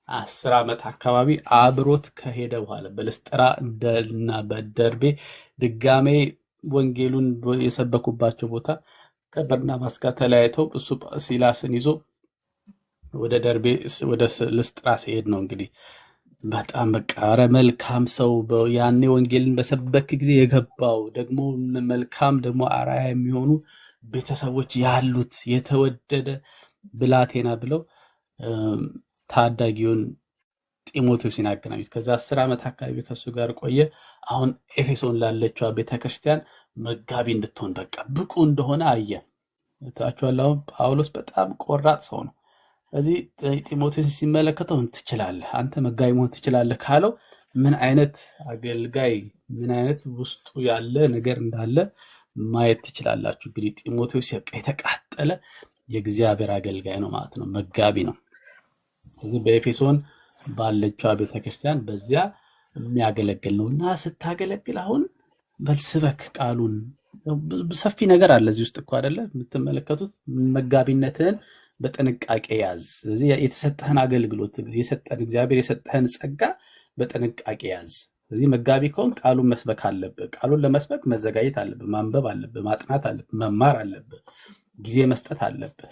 [SPEAKER 2] 10 ዓመት አካባቢ አብሮት ከሄደ በኋላ በልስጥራ እና በደርቤ ድጋሜ ወንጌሉን የሰበኩባቸው ቦታ ከበርናባስ ጋር ተለያይተው እሱ ሲላስን ይዞ ወደ ደርቤ ወደ ልስጥራ ሲሄድ ነው እንግዲህ በጣም በቃ ኧረ መልካም ሰው ያኔ ወንጌልን በሰበክ ጊዜ የገባው ደግሞ መልካም ደግሞ አራያ የሚሆኑ ቤተሰቦች ያሉት የተወደደ ብላቴና ብለው ታዳጊውን ጢሞቴዎስን አገናኙት። ከዛ 10 ዓመት አካባቢ ከሱ ጋር ቆየ። አሁን ኤፌሶን ላለችው ቤተክርስቲያን መጋቢ እንድትሆን በቃ ብቁ እንደሆነ አየ። ታውቃላችሁ፣ አሁን ጳውሎስ በጣም ቆራጥ ሰው ነው። ስለዚህ ጢሞቴዎስ ሲመለከተው ትችላለህ፣ አንተ መጋቢ መሆን ትችላለህ ካለው ምን አይነት አገልጋይ ምን አይነት ውስጡ ያለ ነገር እንዳለ ማየት ትችላላችሁ። እንግዲህ ጢሞቴዎስ የተቃጠለ የእግዚአብሔር አገልጋይ ነው ማለት ነው፣ መጋቢ ነው። ስለዚህ በኤፌሶን ባለችው ቤተክርስቲያን በዚያ የሚያገለግል ነውና ስታገለግል አሁን በልስበክ ቃሉን ሰፊ ነገር አለ እዚህ ውስጥ እኮ አይደለ የምትመለከቱት። መጋቢነትን በጥንቃቄ ያዝ። ስለዚህ የተሰጠህን አገልግሎት የሰጠን እግዚአብሔር የሰጠህን ጸጋ በጥንቃቄ ያዝ። ስለዚህ መጋቢ ከሆን ቃሉን መስበክ አለብህ። ቃሉን ለመስበክ መዘጋጀት አለብህ፣ ማንበብ አለብህ፣ ማጥናት አለብህ፣ መማር አለብህ፣ ጊዜ መስጠት አለብህ።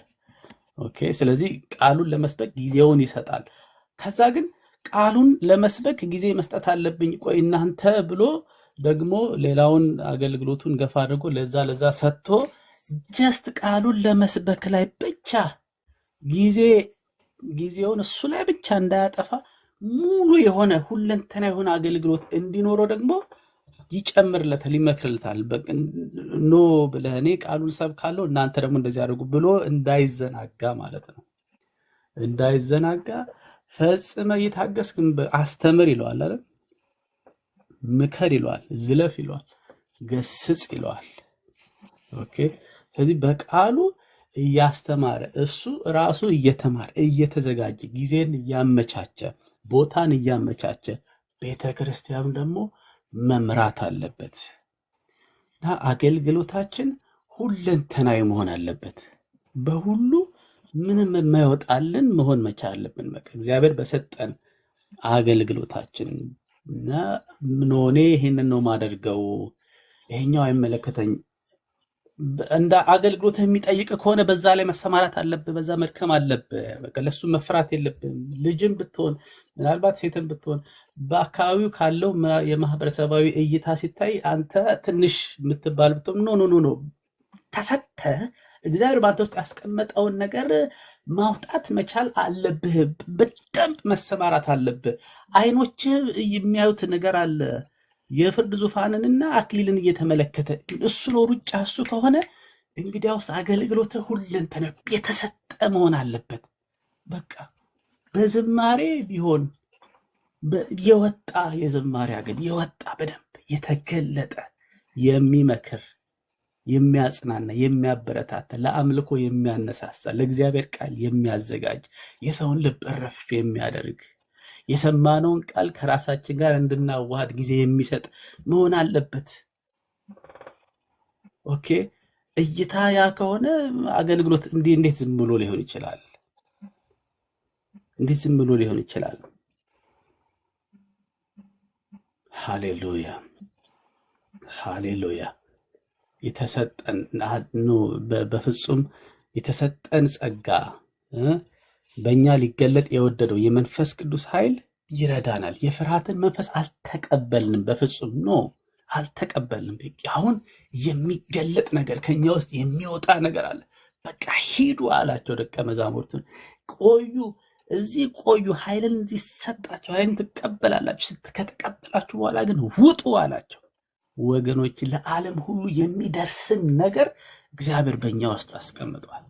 [SPEAKER 2] ኦኬ። ስለዚህ ቃሉን ለመስበክ ጊዜውን ይሰጣል። ከዛ ግን ቃሉን ለመስበክ ጊዜ መስጠት አለብኝ ቆይ እናንተ ብሎ ደግሞ ሌላውን አገልግሎቱን ገፋ አድርጎ ለዛ ሰጥቶ ጀስት ቃሉን ለመስበክ ላይ ብቻ ጊዜውን እሱ ላይ ብቻ እንዳያጠፋ ሙሉ የሆነ ሁለንተና የሆነ አገልግሎት እንዲኖረው ደግሞ ይጨምርለታል፣ ይመክርለታል። ኖ ብለህ እኔ ቃሉን ሰብካለሁ እናንተ ደግሞ እንደዚህ አድርጉ ብሎ እንዳይዘናጋ ማለት ነው። እንዳይዘናጋ ፈጽመ እየታገስክ አስተምር ይለዋል አይደል? ምከር ይለዋል፣ ዝለፍ ይለዋል፣ ገስጽ ይለዋል። ኦኬ። ስለዚህ በቃሉ እያስተማረ እሱ ራሱ እየተማረ እየተዘጋጀ ጊዜን እያመቻቸ ቦታን እያመቻቸ ቤተክርስቲያኑ ደግሞ መምራት አለበት እና አገልግሎታችን ሁለንተናዊ መሆን አለበት። በሁሉ ምንም የማይወጣልን መሆን መቻል አለብን። በቃ እግዚአብሔር በሰጠን አገልግሎታችን እና ምንሆኔ ይሄንን ነው ማደርገው ይሄኛው አይመለከተኝ እንደ አገልግሎት የሚጠይቅ ከሆነ በዛ ላይ መሰማራት አለብህ፣ በዛ መድከም አለብህ። በቃ ለሱ መፍራት የለብህም። ልጅም ብትሆን ምናልባት ሴትም ብትሆን በአካባቢው ካለው የማህበረሰባዊ እይታ ሲታይ አንተ ትንሽ የምትባል ብትሆን ኖ ተሰተ እግዚአብሔር በአንተ ውስጥ ያስቀመጠውን ነገር ማውጣት መቻል አለብህ። በደንብ መሰማራት አለብህ። አይኖችህ የሚያዩት ነገር አለ። የፍርድ ዙፋንንና አክሊልን እየተመለከተ እሱ ነው ሩጫ። እሱ ከሆነ እንግዲያውስ አገልግሎትህ ሁለንተና የተሰጠ መሆን አለበት። በቃ በዝማሬ ቢሆን የወጣ የዝማሬ የወጣ በደንብ የተገለጠ የሚመክር የሚያጽናና የሚያበረታታ ለአምልኮ የሚያነሳሳ ለእግዚአብሔር ቃል የሚያዘጋጅ የሰውን ልብ እረፍ የሚያደርግ የሰማነውን ቃል ከራሳችን ጋር እንድናዋሃድ ጊዜ የሚሰጥ መሆን አለበት። ኦኬ። እይታ ያ ከሆነ አገልግሎት እንዴት ዝም ብሎ ሊሆን ይችላል? እንዴት ዝም ብሎ ሊሆን ይችላል? ሃሌሉያ ሃሌሉያ። የተሰጠን በፍጹም የተሰጠን ጸጋ በእኛ ሊገለጥ የወደደው የመንፈስ ቅዱስ ኃይል ይረዳናል። የፍርሃትን መንፈስ አልተቀበልንም፣ በፍጹም አልተቀበልንም። አሁን የሚገለጥ ነገር ከኛ ውስጥ የሚወጣ ነገር አለ። በቃ ሂዱ አላቸው ደቀ መዛሙርቱን። ቆዩ፣ እዚህ ቆዩ፣ ኃይልን እንዲሰጣቸው ኃይልን ትቀበላላችሁ። ከተቀበላችሁ በኋላ ግን ውጡ አላቸው። ወገኖች፣ ለዓለም ሁሉ የሚደርስን ነገር እግዚአብሔር በእኛ ውስጥ አስቀምጧል።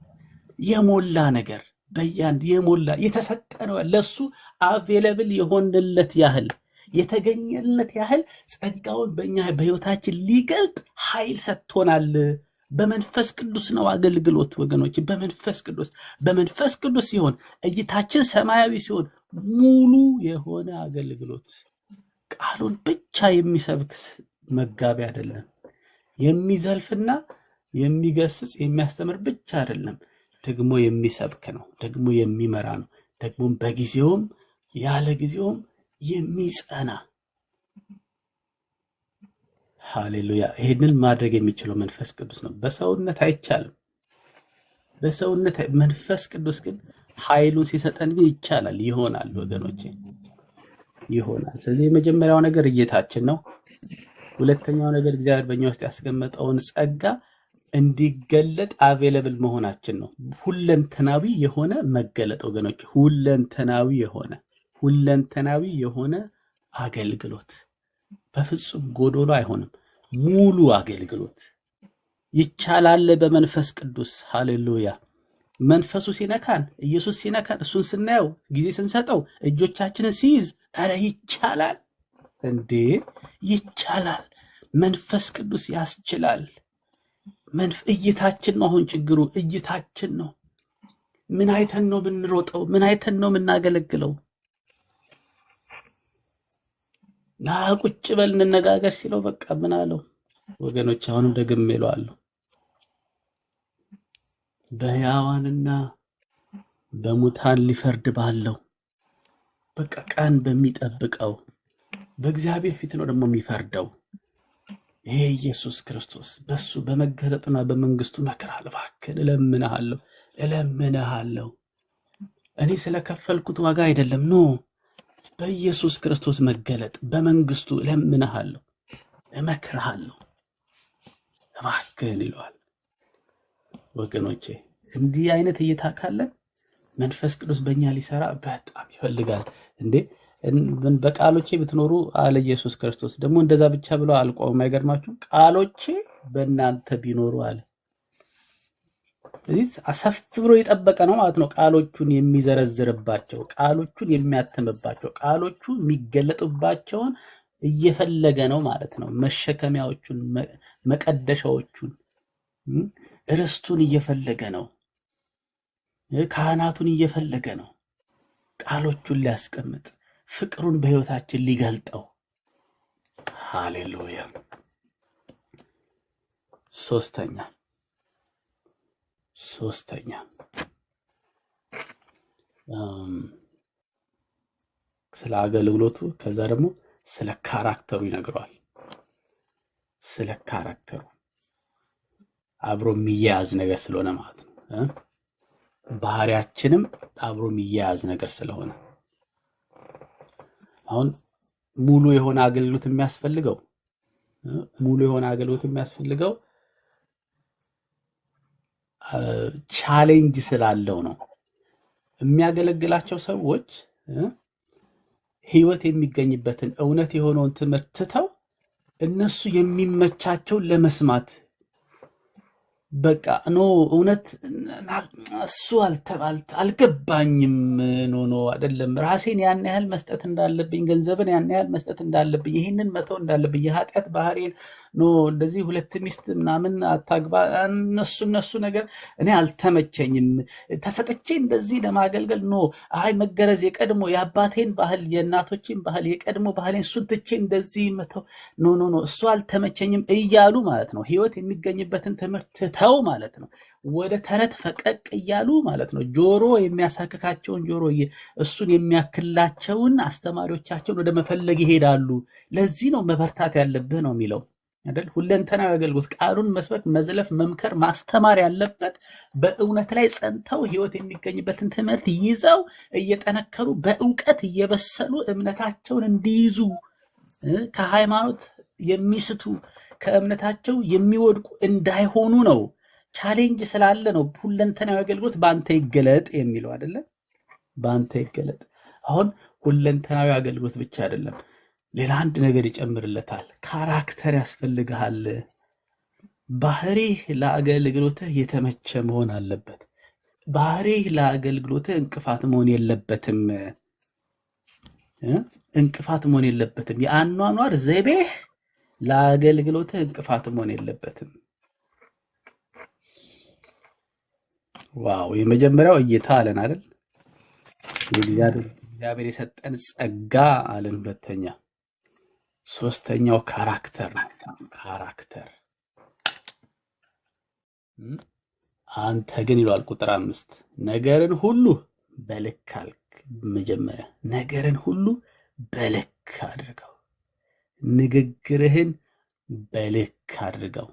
[SPEAKER 2] የሞላ ነገር የሞላ የተሰጠ ነው። ለሱ አቬለብል የሆነለት ያህል የተገኘለት ያህል ጸጋውን በእኛ በሕይወታችን ሊገልጥ ኃይል ሰጥቶናል። በመንፈስ ቅዱስ ነው አገልግሎት ወገኖች፣ በመንፈስ ቅዱስ ሲሆን እይታችን ሰማያዊ ሲሆን ሙሉ የሆነ አገልግሎት ቃሉን ብቻ የሚሰብክ መጋቢ አይደለም። የሚዘልፍና የሚገስጽ የሚያስተምር ብቻ አይደለም፣ ደግሞ የሚሰብክ ነው፣ ደግሞ የሚመራ ነው፣ ደግሞ በጊዜውም ያለ ጊዜውም የሚጸና። ሃሌሉያ! ይሄንን ማድረግ የሚችለው መንፈስ ቅዱስ ነው። በሰውነት አይቻልም። በሰውነት መንፈስ ቅዱስ ግን ኃይሉን ሲሰጠን ግን ይቻላል፣ ይሆናል። ወገኖቼ ይሆናል። ስለዚህ የመጀመሪያው ነገር እይታችን ነው። ሁለተኛው ነገር እግዚአብሔር በእኛ ውስጥ ያስቀመጠውን ጸጋ እንዲገለጥ አቬለብል መሆናችን ነው። ሁለንተናዊ የሆነ መገለጥ ወገኖች፣ ሁለንተናዊ የሆነ አገልግሎት በፍጹም ጎዶሎ አይሆንም። ሙሉ አገልግሎት ይቻላል በመንፈስ ቅዱስ። ሃሌሉያ! መንፈሱ ሲነካን፣ ኢየሱስ ሲነካን፣ እሱን ስናየው፣ ጊዜ ስንሰጠው፣ እጆቻችንን ሲይዝ፣ ኧረ ይቻላል እንዴ! ይቻላል። መንፈስ ቅዱስ ያስችላል። እይታችን ነው አሁን ችግሩ፣ እይታችን ነው። ምን አይተን ነው የምንሮጠው? ምን አይተን ነው የምናገለግለው? ና ቁጭ በል እንነጋገር ሲለው በቃ ምን አለው? ወገኖች አሁንም ደግሜ እለዋለሁ፣ በሕያዋንና በሙታን ሊፈርድ ባለው በቃ ቀን በሚጠብቀው በእግዚአብሔር ፊት ነው ደግሞ የሚፈርደው። ይሄ ኢየሱስ ክርስቶስ በሱ በመገለጡና በመንግስቱ መከራል። እባክህን እለምንሃለሁ። እኔ ስለከፈልኩት ዋጋ አይደለም፣ ኖ በኢየሱስ ክርስቶስ መገለጥ በመንግስቱ እለምንሃለሁ፣ እመክርሃለሁ፣ እባክህን ይለዋል። ወገኖቼ እንዲህ አይነት እይታ ካለን መንፈስ ቅዱስ በእኛ ሊሰራ በጣም ይፈልጋል። እንዴ በቃሎቼ ብትኖሩ አለ ኢየሱስ ክርስቶስ። ደግሞ እንደዛ ብቻ ብሎ አልቆም። አይገርማችሁ? ቃሎቼ በእናንተ ቢኖሩ አለ። ስለዚህ አሰፍ ብሎ የጠበቀ ነው ማለት ነው። ቃሎቹን የሚዘረዝርባቸው፣ ቃሎቹን የሚያተምባቸው፣ ቃሎቹ የሚገለጡባቸውን እየፈለገ ነው ማለት ነው። መሸከሚያዎቹን፣ መቀደሻዎቹን፣ ርስቱን እየፈለገ ነው። ካህናቱን እየፈለገ ነው። ቃሎቹን ሊያስቀምጥ፣ ፍቅሩን በህይወታችን ሊገልጠው። ሃሌሉያ! ሶስተኛ ስለ አገልግሎቱ፣ ከዛ ደግሞ ስለ ካራክተሩ ይነግረዋል። ስለ ካራክተሩ አብሮ የሚያያዝ ነገር ስለሆነ ማለት ነው። ባህሪያችንም አብሮ የሚያያዝ ነገር ስለሆነ አሁን ሙሉ የሆነ አገልግሎት የሚያስፈልገው ቻሌንጅ ስላለው ነው። የሚያገለግላቸው ሰዎች ህይወት የሚገኝበትን እውነት የሆነውን ትምህርት ትተው እነሱ የሚመቻቸውን ለመስማት በቃ ኖ እውነት እሱ አልገባኝም፣ ኖ አይደለም፣ ራሴን ያን ያህል መስጠት እንዳለብኝ፣ ገንዘብን ያን ያህል መስጠት እንዳለብኝ፣ ይሄንን መተው እንዳለብኝ፣ የኃጢአት ባህሪን ኖ እንደዚህ ሁለት ሚስት ምናምን አታግባ፣ እነሱ ነገር እኔ አልተመቸኝም፣ ተሰጥቼ እንደዚህ ለማገልገል ኖ አይ መገረዝ፣ የቀድሞ የአባቴን ባህል የእናቶቼን ባህል የቀድሞ ባህሌን እሱን ትቼ እንደዚህ መተው ኖ እሱ አልተመቸኝም እያሉ ማለት ነው። ህይወት የሚገኝበትን ትምህርት ተው ማለት ነው። ወደ ተረት ፈቀቅ እያሉ ማለት ነው። ጆሮ የሚያሳክካቸውን ጆሮ እሱን የሚያክላቸውን አስተማሪዎቻቸውን ወደ መፈለግ ይሄዳሉ። ለዚህ ነው መበርታት ያለብህ ነው የሚለው አይደል? ሁለንተናዊ አገልግሎት ቃሉን መስበክ፣ መዝለፍ፣ መምከር፣ ማስተማር ያለበት በእውነት ላይ ጸንተው ህይወት የሚገኝበትን ትምህርት ይዘው እየጠነከሩ በእውቀት እየበሰሉ እምነታቸውን እንዲይዙ፣ ከሃይማኖት የሚስቱ ከእምነታቸው የሚወድቁ እንዳይሆኑ ነው። ቻሌንጅ ስላለ ነው ሁለንተናዊ አገልግሎት በአንተ ይገለጥ የሚለው አይደለ? በአንተ ይገለጥ። አሁን ሁለንተናዊ አገልግሎት ብቻ አይደለም፣ ሌላ አንድ ነገር ይጨምርለታል። ካራክተር ያስፈልግሃል። ባህሪህ ለአገልግሎትህ የተመቸ መሆን አለበት። ባህሪህ ለአገልግሎትህ እንቅፋት መሆን የለበትም። የአኗኗር ዘይቤህ ለአገልግሎትህ እንቅፋት መሆን የለበትም። ዋው! የመጀመሪያው እይታ አለን አይደል? እግዚአብሔር የሰጠን ጸጋ አለን። ሁለተኛ ሶስተኛው ካራክተር ነው። ካራክተር አንተ ግን ይሏል ቁጥር 5 ነገርን ሁሉ በልክ አልክ። መጀመሪያ ነገርን ሁሉ በልክ አድርገው፣ ንግግርህን በልክ አድርገው፣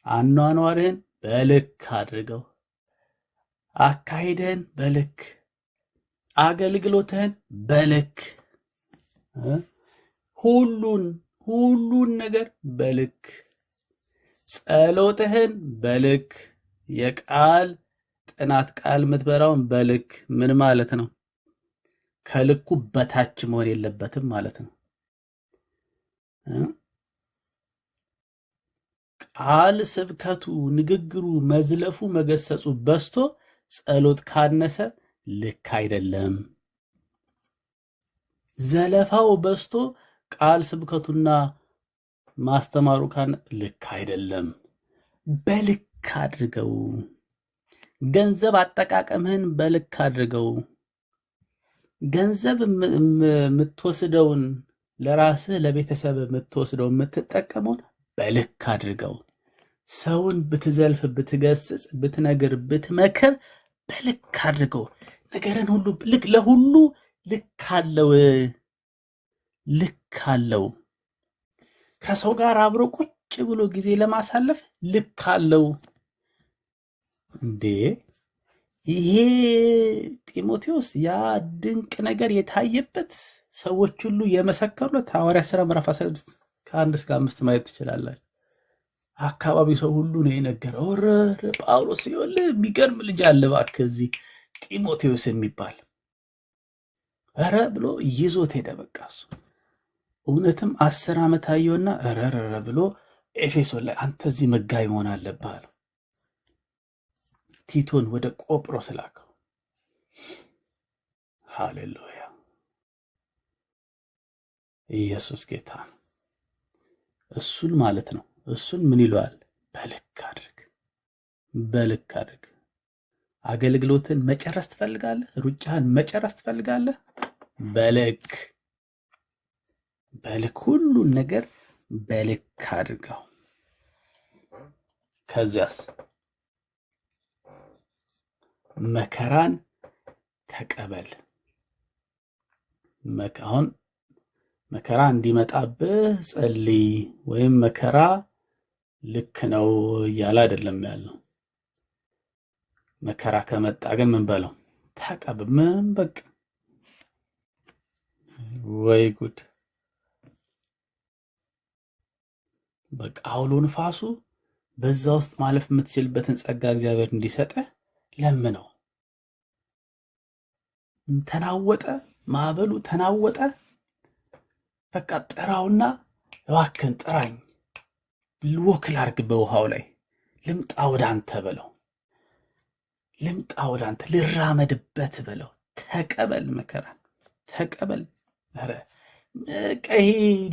[SPEAKER 2] አኗኗርህን በልክ አድርገው፣ አካሄድህን በልክ፣ አገልግሎትህን በልክ፣ ሁሉን ነገር በልክ፣ ጸሎትህን በልክ፣ የቃል ጥናት ቃል የምትበራውን በልክ። ምን ማለት ነው? ከልኩ በታች መሆን የለበትም ማለት ነው። ቃል ስብከቱ፣ ንግግሩ፣ መዝለፉ፣ መገሰጹ በስቶ ጸሎት ካነሰ ልክ አይደለም። ዘለፋው በስቶ ቃል ስብከቱና ማስተማሩ ካነ ልክ አይደለም። በልክ አድርገው። ገንዘብ አጠቃቀምህን በልክ አድርገው። ገንዘብ የምትወስደውን ለራስህ ለቤተሰብ የምትወስደው የምትጠቀመውን በልክ አድርገው። ሰውን ብትዘልፍ፣ ብትገስጽ፣ ብትነግር፣ ብትመክር በልክ አድርገው። ነገርን ሁሉ ልክ፣ ለሁሉ ልክ አለው። ልክ አለው። ከሰው ጋር አብሮ ቁጭ ብሎ ጊዜ ለማሳለፍ ልክ አለው። እንዴ ይሄ ጢሞቴዎስ ያ ድንቅ ነገር የታየበት ሰዎች ሁሉ የመሰከሩለት ሐዋርያት ሥራ ምዕራፍ 16 ከ1 እስከ 5 ማየት ትችላላችሁ። አካባቢው ሰው ሁሉ ነው የነገረው። ኧረ ጳውሎስ ይኸውልህ የሚገርም ልጅ አለ እባክህ እዚህ ጢሞቴዎስ የሚባል ኧረ ብሎ ይዞት ሄደ። በቃ እሱ እውነትም 10 ዓመት አየውና ኧረ ብሎ ኤፌሶን ላይ አንተ እዚህ መጋቢ መሆን አለብህ አለው። ቲቶን ወደ ቆጵሮስ ላከው። ሃሌሉያ! ኢየሱስ ጌታ ነው። እሱን ማለት ነው። እሱን ምን ይለዋል? በልክ አድርግ፣ በልክ አድርግ። አገልግሎትን መጨረስ ትፈልጋለህ? ሩጫህን መጨረስ ትፈልጋለህ? በልክ በልክ፣ ሁሉን ነገር በልክ አድርገው። ከዚያስ መከራን ተቀበል። አሁን መከራ እንዲመጣብህ ጸልይ፣ ወይም መከራ ልክ ነው እያለ አይደለም ያለው። መከራ ከመጣ ግን ምን በለው? ተቀበል። ምን በቃ ወይ ጉድ! በቃ አውሎ ንፋሱ በዛ ውስጥ ማለፍ የምትችልበትን ጸጋ እግዚአብሔር እንዲሰጥህ ለምነው። ተናወጠ፣ ማዕበሉ ተናወጠ። በቃ ጥራውና እባክህን ጥራኝ፣ ወክል አድርግ በውሃው ላይ ልምጣ ወደ አንተ በለው። ልምጣ ወደ አንተ ልራመድበት በለው። ተቀበል፣ መከራ ተቀበል። ኧረ ይሄ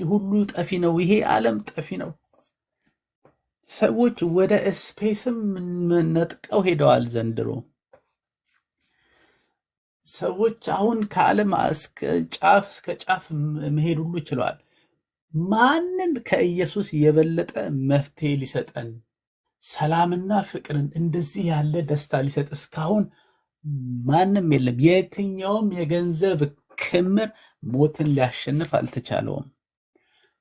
[SPEAKER 2] ሁሉ ጠፊ ነው። ይሄ ዓለም ጠፊ ነው። ሰዎች ወደ ስፔስም ነጥቀው ሄደዋል ዘንድሮ። ሰዎች አሁን ከዓለም እስከ ጫፍ መሄድ ሁሉ ችለዋል። ማንም ከኢየሱስ የበለጠ መፍትሄ ሊሰጠን፣ ሰላምና ፍቅርን፣ እንደዚህ ያለ ደስታ ሊሰጥ እስካሁን ማንም የለም። የትኛውም የገንዘብ ክምር ሞትን ሊያሸንፍ አልተቻለውም።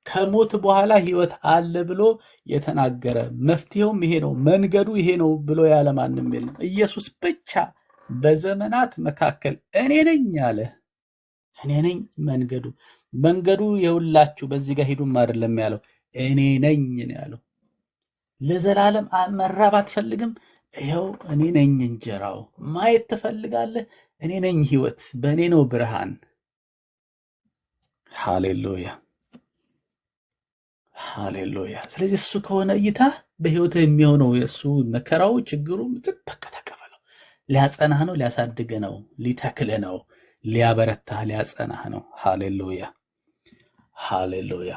[SPEAKER 2] ከሞት በኋላ ሕይወት አለ ብሎ የተናገረ መፍትሄውም ይሄ ነው፣ መንገዱ ይሄ ነው ብሎ ያለ ማንም የለም። ኢየሱስ ብቻ በዘመናት መካከል እኔ ነኝ አለ። እኔ ነኝ መንገዱ የሁላችሁ በዚህ ጋር ሂዱም አይደለም ያለው፣ እኔ ነኝ ነው ያለው። ለዘላለም መራብ አትፈልግም? ይኸው እኔ ነኝ እንጀራው። ማየት ትፈልጋለህ? እኔ ነኝ ሕይወት፣ በእኔ ነው ብርሃን። ሃሌሉያ ሃሌሉያ። ስለዚህ እሱ ከሆነ እይታ በሕይወት የሚሆነው የእሱ መከራው፣ ችግሩ በቃ ተቀበለው። ሊያጸናህ ነው፣ ሊያሳድግህ ነው፣ ሊተክልህ ነው፣ ሊያበረታህ፣ ሊያጸናህ ነው። ሃሌሉያ ሃሌሉያ።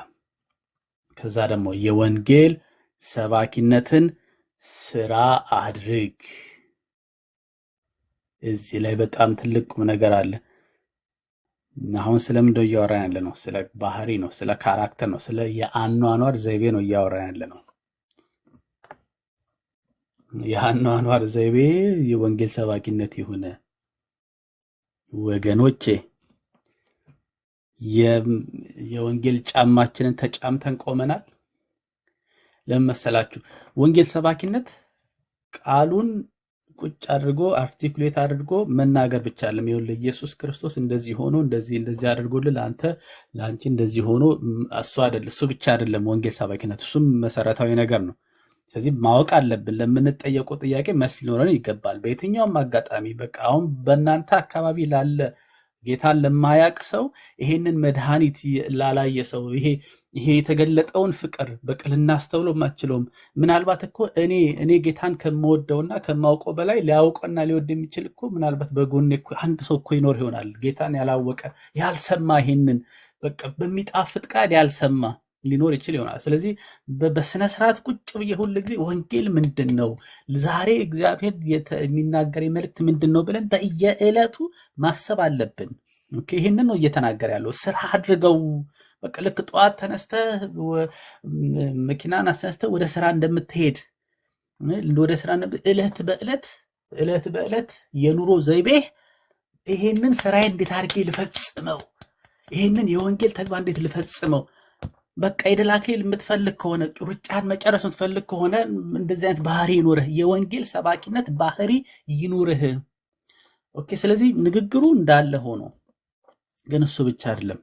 [SPEAKER 2] ከዛ ደግሞ የወንጌል ሰባኪነትን ስራ አድርግ። እዚህ ላይ በጣም ትልቅ ቁም ነገር አለ። አሁን ስለምንድነው እያወራን ያለ ነው? ስለ ባህሪ ነው፣ ስለ ካራክተር ነው፣ ስለ የአኗኗር ዘይቤ ነው እያወራን ያለ ነው። የአኗኗር ዘይቤ የወንጌል ሰባኪነት ይሁን ወገኖቼ። የወንጌል ጫማችንን ተጫምተን ቆመናል። ለምን መሰላችሁ? ወንጌል ሰባኪነት ቃሉን ቁጭ አድርጎ አርቲኩሌት አድርጎ መናገር ብቻ አይደለም። ይኸውልህ ኢየሱስ ክርስቶስ እንደዚህ ሆኖ እንደዚህ አድርጎልህ ለአንቺ እንደዚህ ሆኖ እሱ ብቻ አይደለም ወንጌል ሰባኪነት። እሱም መሰረታዊ ነገር ነው። ስለዚህ ማወቅ አለብን። ለምንጠየቀው ጥያቄ መልስ ሊኖረን ይገባል። በየትኛውም አጋጣሚ በቃ አሁን በእናንተ አካባቢ ላለ ጌታን ለማያቅ ሰው ይሄንን መድኃኒት ላላየ ሰው ይሄ የተገለጠውን ፍቅር በቅል እናስተውለው ማችለውም። ምናልባት እኮ እኔ ጌታን ከምወደውና ከማውቀው በላይ ሊያውቀውና ሊወድ የሚችል እኮ ምናልባት በጎኔ እኮ አንድ ሰው እኮ ይኖር ይሆናል። ጌታን ያላወቀ ያልሰማ፣ ይሄንን በቃ በሚጣፍጥ ቃል ያልሰማ ሊኖር ይችል ይሆናል። ስለዚህ በስነ ስርዓት ቁጭ ብዬ ሁል ጊዜ ወንጌል ምንድን ነው፣ ዛሬ እግዚአብሔር የሚናገር መልእክት ምንድን ነው ብለን በየዕለቱ ማሰብ አለብን። ይህንን ነው እየተናገረ ያለው። ስራ አድርገው በቃ ልክ ጠዋት ተነስተህ መኪናን አስነስተህ ወደ ስራ እንደምትሄድ ወደ ስራ ዕለት በዕለት የኑሮ ዘይቤ ይሄንን ስራዬ እንዴት አድርጌ ልፈጽመው፣ ይሄንን የወንጌል ተግባር እንዴት ልፈጽመው። በቃ የድል አክሊል የምትፈልግ ከሆነ ሩጫን መጨረስ የምትፈልግ ከሆነ እንደዚህ አይነት ባህሪ ይኑርህ። የወንጌል ሰባኪነት ባህሪ ይኑርህ። ኦኬ። ስለዚህ ንግግሩ እንዳለ ሆኖ ግን እሱ ብቻ አይደለም።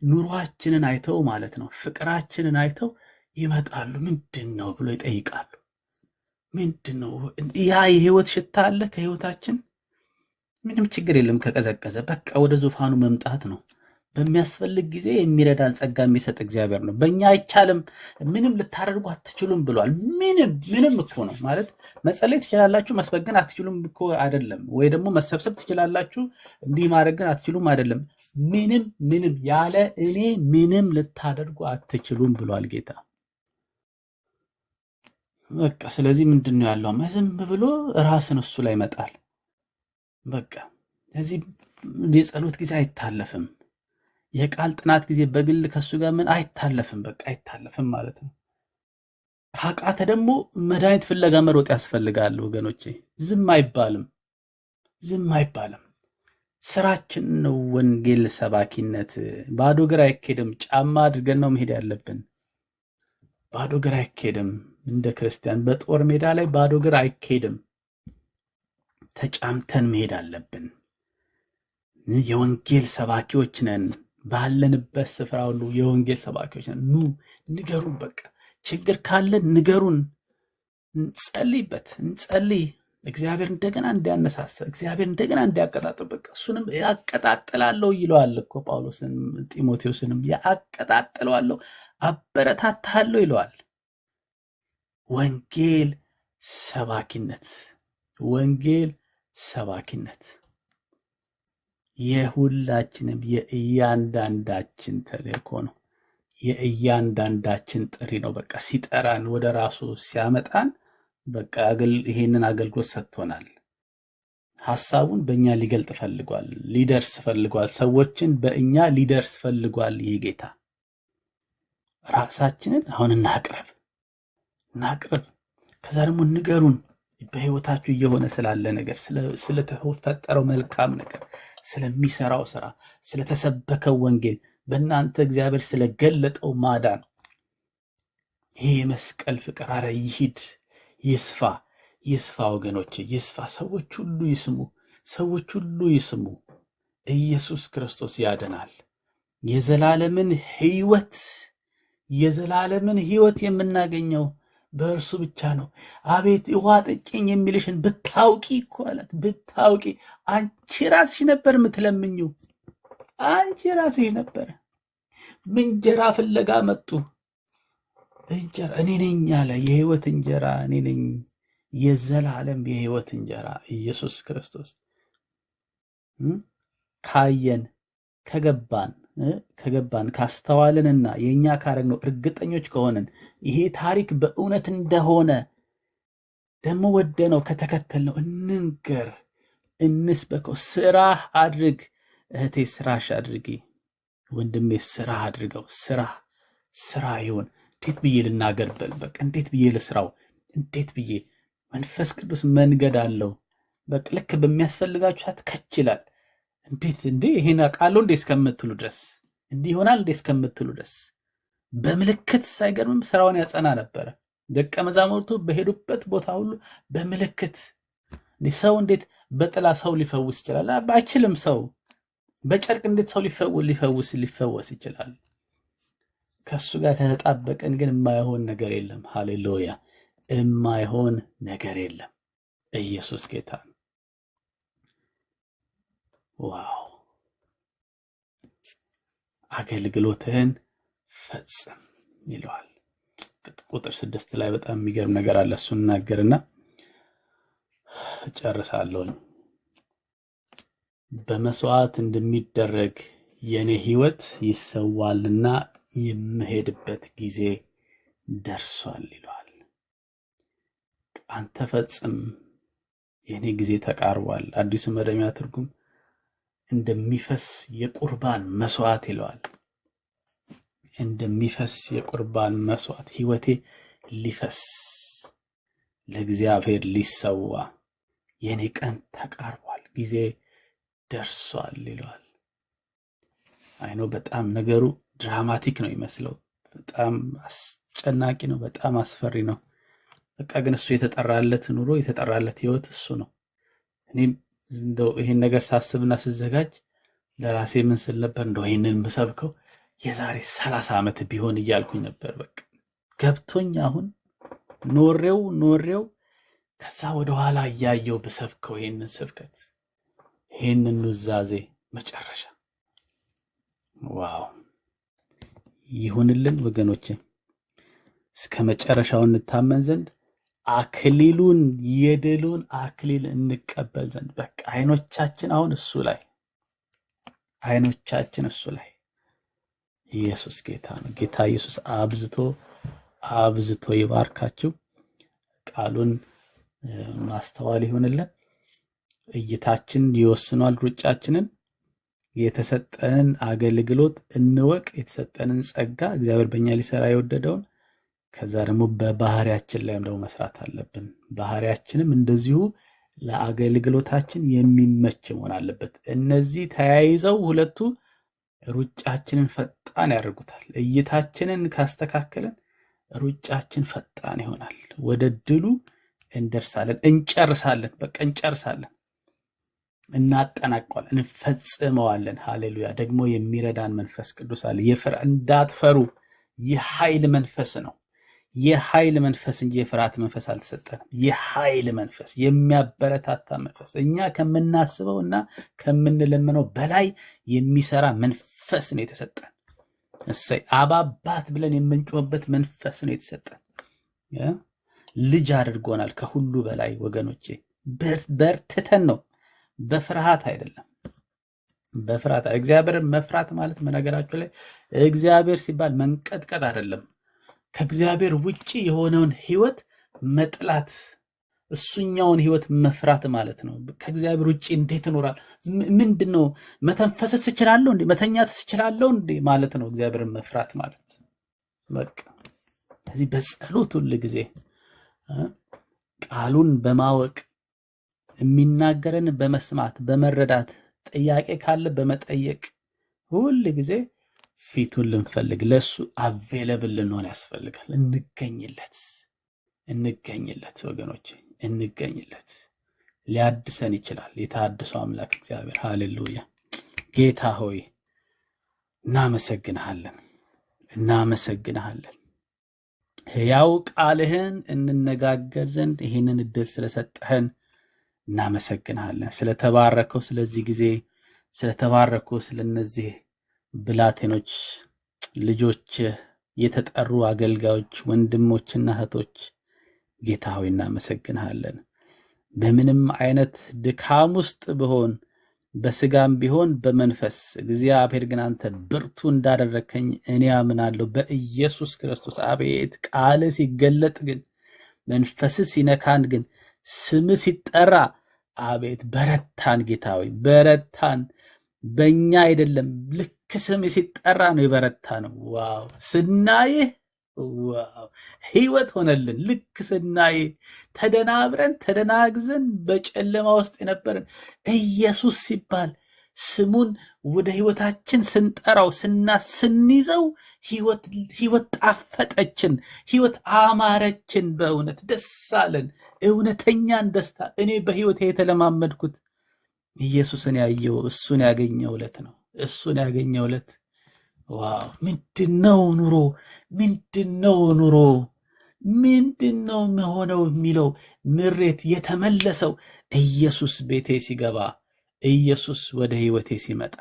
[SPEAKER 2] ኑሯችንን አይተው ማለት ነው፣ ፍቅራችንን አይተው ይመጣሉ። ምንድን ነው ብሎ ይጠይቃሉ። ምንድን ነው ያ የህይወት ሽታ አለ ከህይወታችን? ምንም ችግር የለም ከቀዘቀዘ። በቃ ወደ ዙፋኑ መምጣት ነው። በሚያስፈልግ ጊዜ የሚረዳን ጸጋ የሚሰጥ እግዚአብሔር ነው። በእኛ አይቻልም፣ ምንም ልታደርጉ አትችሉም ብሏል። ምንም እኮ ነው ማለት መጸለይ ትችላላችሁ፣ መስበክ ግን አትችሉም እኮ አይደለም። ወይ ደግሞ መሰብሰብ ትችላላችሁ፣ እንዲህ ማድረግ ግን አትችሉም አይደለም። ምንም ያለ እኔ ምንም ልታደርጉ አትችሉም ብሏል ጌታ። በቃ ስለዚህ ምንድን ነው ያለው? ዝም ብሎ ራስን እሱ ላይ መጣል። በቃ ስለዚህ የጸሎት ጊዜ አይታለፍም። የቃል ጥናት ጊዜ በግል ከሱ ጋር ምን አይታለፍም። በቃ አይታለፍም ማለት ነው። ካቃተ ደግሞ መድኃኒት ፍለጋ መሮጥ ያስፈልጋል ወገኖቼ። ዝም አይባልም። ስራችን ነው ወንጌል ሰባኪነት። ባዶ እግር አይኬድም። ጫማ አድርገን ነው መሄድ ያለብን። ባዶ እግር አይኬድም። እንደ ክርስቲያን በጦር ሜዳ ላይ ባዶ እግር አይኬድም። ተጫምተን መሄድ አለብን። የወንጌል ሰባኪዎች ነን። ባለንበት ስፍራ ሁሉ የወንጌል ሰባኪዎች ነን። ኑ ንገሩን። በቃ ችግር ካለ ንገሩን። እንጸልይ። እግዚአብሔር እንደገና እንዲያነሳሳ፣ እግዚአብሔር እንደገና እንዲያቀጣጥል። በቃ እሱንም ያቀጣጥላለሁ ይለዋል እኮ ጳውሎስን ጢሞቴዎስንም ያቀጣጥለዋለሁ፣ አበረታታለሁ ይለዋል። ወንጌል ሰባኪነት የሁላችንም የእያንዳንዳችን ተልእኮ ነው። የእያንዳንዳችን ጥሪ ነው። በቃ ሲጠራን ወደ ራሱ ሲያመጣን በቃ ይሄንን አገልግሎት ሰጥቶናል። ሐሳቡን በእኛ ሊገልጥ ፈልጓል፣ ሊደርስ ፈልጓል። ሰዎችን በእኛ ሊደርስ ፈልጓል። ይህ ጌታ ራሳችንን አሁን እናቅርብ። ከዛ ደግሞ ንገሩን በህይወታችሁ እየሆነ ስላለ ነገር፣ ስለተፈጠረው መልካም ነገር፣ ስለሚሰራው ስራ፣ ስለተሰበከው ወንጌል፣ በእናንተ እግዚአብሔር ስለገለጠው ማዳን። ይሄ የመስቀል ፍቅር አረ ይሂድ፣ ይስፋ ወገኖች፣ ይስፋ። ሰዎች ሁሉ ይስሙ። ኢየሱስ ክርስቶስ ያድናል። የዘላለምን ህይወት የምናገኘው በእርሱ ብቻ ነው። አቤት ውሃ ጠጪኝ የሚልሽን ብታውቂ እኮ አላት። ብታውቂ አንቺ ራስሽ ነበር የምትለምኙ። አንቺ ራስሽ ነበር። እንጀራ ፍለጋ መጡ። እንጀራ እኔ ነኝ አለ። የህይወት እንጀራ እኔ ነኝ፣ የዘላለም የህይወት እንጀራ ኢየሱስ ክርስቶስ። ካየን ከገባን ካስተዋልንና የእኛ ካረግነው እርግጠኞች ከሆንን ይሄ ታሪክ በእውነት እንደሆነ ደግሞ ወደነው ከተከተልነው እንንገር፣ እንስበከው። ስራ አድርግ። እህቴ ስራሽ አድርጊ፣ ወንድሜ ስራ አድርገው። ስራ ይሁን። እንዴት ብዬ ልናገር? በቃ እንዴት ብዬ ልስራው? እንዴት ብዬ? መንፈስ ቅዱስ መንገድ አለው። በቃ ልክ በሚያስፈልጋችሁ ሰዓት ከች ይላል። እንዴት እንዴ ይሄን አውቃለሁ እንዴ እስከምትሉ ድረስ፣ እንዲህ ይሆናል እንዴ እስከምትሉ ድረስ በምልክት ሳይገርምም ስራውን ያጸና ነበረ። ደቀ መዛሙርቱ በሄዱበት ቦታ ሁሉ በምልክት። ሰው እንዴት በጥላ ሰው ሊፈውስ ይችላል? አይችልም። ሰው በጨርቅ እንዴት ሰው ሊፈወስ ይችላል? ከሱ ጋር ከተጣበቀን ግን የማይሆን ነገር የለም። ሃሌሉያ! የማይሆን ነገር የለም። ኢየሱስ ጌታ ነው። ዋው! አገልግሎትህን ፈጽም ይለዋል። ቁጥር 6 ላይ በጣም የሚገርም ነገር አለ። እሱን እናገርና ጨርሳለሁ። በመስዋዕት እንደሚደረግ የኔ ህይወት ይሰዋልና የምሄድበት ጊዜ ደርሷል ይለዋል። አንተ ፈጽም፣ የኔ ጊዜ ተቃርቧል። አዲሱ መደበኛ ትርጉም እንደሚፈስ የቁርባን መስዋዕት ይለዋል። እንደሚፈስ የቁርባን መስዋዕት ህይወቴ ሊፈስ ለእግዚአብሔር ሊሰዋ የኔ ቀን ተቃርቧል፣ ጊዜ ደርሷል ይለዋል። አይኖ በጣም ነገሩ ድራማቲክ ነው ይመስለው። በጣም አስጨናቂ ነው። በጣም አስፈሪ ነው። በቃ ግን እሱ የተጠራለት ኑሮ የተጠራለት ህይወት እሱ ነው። እኔም እንደው ይሄን ነገር ሳስብና ስዘጋጅ ለራሴ ምን ስል ነበር? እንደው ይሄንን የምሰብከው የዛሬ 30 ዓመት ቢሆን እያልኩኝ ነበር። በቃ ገብቶኝ አሁን ኖሬው ከዛ ወደ ኋላ እያየው ብሰብከው ይሄንን ስብከት ይሄንን ኑዛዜ መጨረሻ ዋው! ይሁንልን ወገኖቼ፣ እስከ መጨረሻው እንታመን ዘንድ አክሊሉን የድሉን አክሊል እንቀበል ዘንድ በቃ አይኖቻችን አሁን እሱ ላይ ኢየሱስ ጌታ ነው። ጌታ ኢየሱስ አብዝቶ ይባርካችሁ። ቃሉን ማስተዋል ይሁንልን። እይታችን ይወስኗል ሩጫችንን። የተሰጠንን አገልግሎት እንወቅ። የተሰጠንን ጸጋ እግዚአብሔር በእኛ ሊሰራ የወደደውን ከዛ ደግሞ በባህሪያችን ላይም ደግሞ መስራት አለብን። ባህሪያችንም እንደዚሁ ለአገልግሎታችን የሚመች መሆን አለበት። እነዚህ ተያይዘው ሁለቱ ሩጫችንን ፈጣን ያደርጉታል። እይታችንን ካስተካከለን ሩጫችን ፈጣን ይሆናል። ወደ ድሉ እንደርሳለን፣ እንጨርሳለን። በቃ እንጨርሳለን፣ እናጠናቀዋለን፣ እንፈጽመዋለን። ሃሌሉያ! ደግሞ የሚረዳን መንፈስ ቅዱስ አለ። እንዳትፈሩ፣ የኃይል መንፈስ ነው። የኃይል መንፈስ እንጂ የፍርሃት መንፈስ አልተሰጠንም። የኃይል መንፈስ፣ የሚያበረታታ መንፈስ፣ እኛ ከምናስበውና ከምንለምነው በላይ የሚሰራ መንፈስ ነው የተሰጠን። እሰይ! አባባት ብለን የምንጮህበት መንፈስ ነው የተሰጠን። ልጅ አድርጎናል። ከሁሉ በላይ ወገኖቼ በርትተን ነው፣ በፍርሃት አይደለም። በፍርሃት እግዚአብሔርን መፍራት ማለት መነገራችሁ ላይ እግዚአብሔር ሲባል መንቀጥቀጥ አይደለም። ከእግዚአብሔር ውጪ የሆነውን ህይወት መጥላት፣ እሱኛውን ህይወት መፍራት ማለት ነው። ከእግዚአብሔር ውጪ እንዴት እኖራል? ምንድነው? መተንፈስስ እችላለሁ እንዴ? መተኛትስ እችላለሁ እንዴ ማለት ነው እግዚአብሔርን መፍራት ማለት። በቃ ስለዚህ በጸሎት ሁሉ ጊዜ ቃሉን በማወቅ የሚናገረን በመስማት በመረዳት ጥያቄ ካለ በመጠየቅ ሁሉ ጊዜ ፊቱን ልንፈልግ ለሱ አቬለብል ልንሆን ያስፈልጋል። እንገኝለት ወገኖች፣ እንገኝለት። ሊያድሰን ይችላል የታድሶ አምላክ እግዚአብሔር። ሃሌሉያ! ጌታ ሆይ እናመሰግንሃለን። ሕያው ቃልህን እንነጋገር ዘንድ ይህንን እድል ስለሰጠህን እናመሰግንሃለን። ስለተባረከው ስለዚህ ጊዜ፣ ስለተባረኩ ስለነዚህ ብላቴኖች ልጆች፣ የተጠሩ አገልጋዮች ወንድሞችና እህቶች ጌታ ሆይ እናመሰግንሃለን። በምንም አይነት ድካም ውስጥ ብሆን በስጋም ቢሆን በመንፈስ እግዚአብሔር ግን አንተ ብርቱ እንዳደረከኝ እኔ አምናለሁ በኢየሱስ ክርስቶስ። አቤት ቃል ሲገለጥ ግን መንፈስ ሲነካን ግን ስም ሲጠራ አቤት በረታን ጌታ ሆይ በረታን። በእኛ አይደለም። ልክ ስም ሲጠራ ነው የበረታ ነው። ዋው ስናይህ ዋው ህይወት ሆነልን። ልክ ስናይህ ተደናብረን ተደናግዘን በጨለማ ውስጥ የነበረን ኢየሱስ ሲባል ስሙን ወደ ህይወታችን ስንጠራው ስንይዘው ህይወት ጣፈጠችን፣ ህይወት አማረችን። በእውነት ደስ አለን። እውነተኛን ደስታ እኔ በህይወቴ የተለማመድኩት ኢየሱስን ያየው እሱን ያገኘው ዕለት ነው። እሱን ያገኘው ዕለት ዋው! ምንድነው ኑሮ? ምንድነው ኑሮ? ምንድነው መሆነው የሚለው ምሬት የተመለሰው ኢየሱስ ቤቴ ሲገባ፣ ኢየሱስ ወደ ህይወቴ ሲመጣ።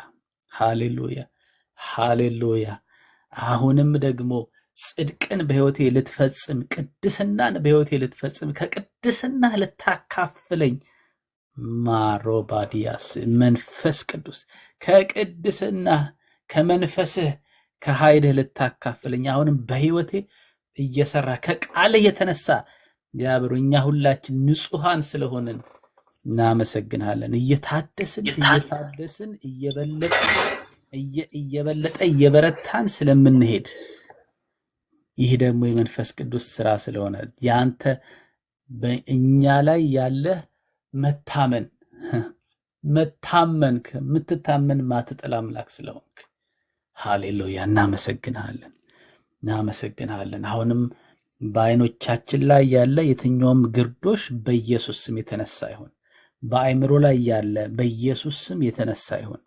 [SPEAKER 2] ሃሌሉያ ሃሌሉያ። አሁንም ደግሞ ጽድቅን በህይወቴ ልትፈጽም፣ ቅድስናን በህይወቴ ልትፈጽም፣ ከቅድስና ልታካፍለኝ ማሮባዲያስ መንፈስ ቅዱስ ከቅድስና ከመንፈስህ ከኃይልህ ልታካፍለኝ አሁንም በህይወቴ እየሰራ ከቃል የተነሳ ያብሩ። እኛ ሁላችን ንጹሃን ስለሆንን እናመሰግናለን። እየታደስን እየበለጠ እየበረታን ስለምንሄድ ይህ ደግሞ የመንፈስ ቅዱስ ስራ ስለሆነ ያንተ በእኛ ላይ ያለ መታመን ከምትታመን ማትጥል አምላክ ስለሆንክ ሃሌሉያ እናመሰግናለን። አሁንም በአይኖቻችን ላይ ያለ የትኛውም ግርዶሽ በኢየሱስ ስም የተነሳ ይሁን። በአይምሮ ላይ ያለ በኢየሱስ ስም የተነሳ ይሁን።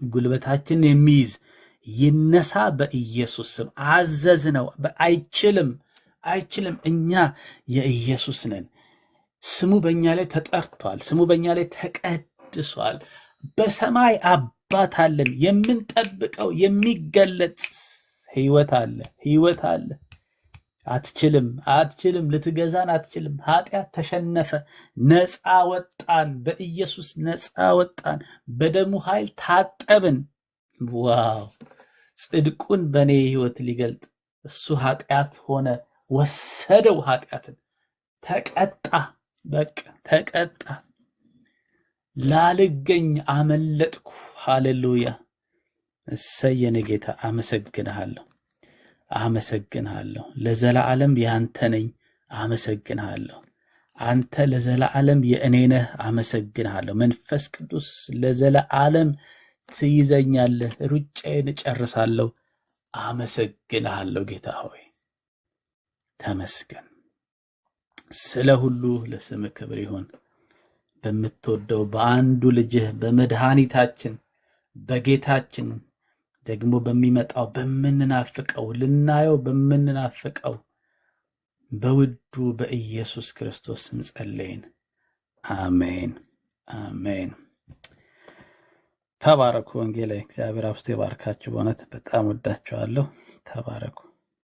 [SPEAKER 2] ጉልበታችን የሚይዝ ይነሳ በኢየሱስ ስም። አዘዝነው። አይችልም። እኛ የኢየሱስ ነን። ስሙ በእኛ ላይ ተጠርቷል። ስሙ በእኛ ላይ ተቀድሷል። በሰማይ አባት አለን። የምንጠብቀው የሚገለጽ ህይወት አለ። አትችልም። ልትገዛን አትችልም። ኃጢአት ተሸነፈ። ነፃ ወጣን። በኢየሱስ ነፃ ወጣን። በደሙ ኃይል ታጠብን። ዋው! ጽድቁን በእኔ ህይወት ሊገልጥ እሱ ኃጢአት ሆነ፣ ወሰደው ኃጢአትን፣ ተቀጣ። በቃ ተቀጣ። ላልገኝ አመለጥኩ። ሃሌሉያ። እሰየኔ ጌታ አመሰግንሃለሁ። ለዘላለም ያንተ ነኝ። አመሰግንሃለሁ። አንተ ለዘላለም የእኔ ነህ። አመሰግንሃለሁ። መንፈስ ቅዱስ ለዘላለም ትይዘኛለህ። ሩጫዬን እጨርሳለሁ። አመሰግንሃለሁ ጌታ ሆይ ተመስገን። ስለ ሁሉ ለስም ክብር ይሁን። በምትወደው በአንዱ ልጅህ በመድኃኒታችን በጌታችን ደግሞ በሚመጣው በምንናፍቀው ልናየው በምንናፍቀው በውዱ በኢየሱስ ክርስቶስ ስም ጸለይን። አሜን። ተባረኩ። ወንጌላዊ እግዚአብሔር አብስቶ ይባርካችሁ። በእውነት በጣም ወዳችኋለሁ። ተባረኩ።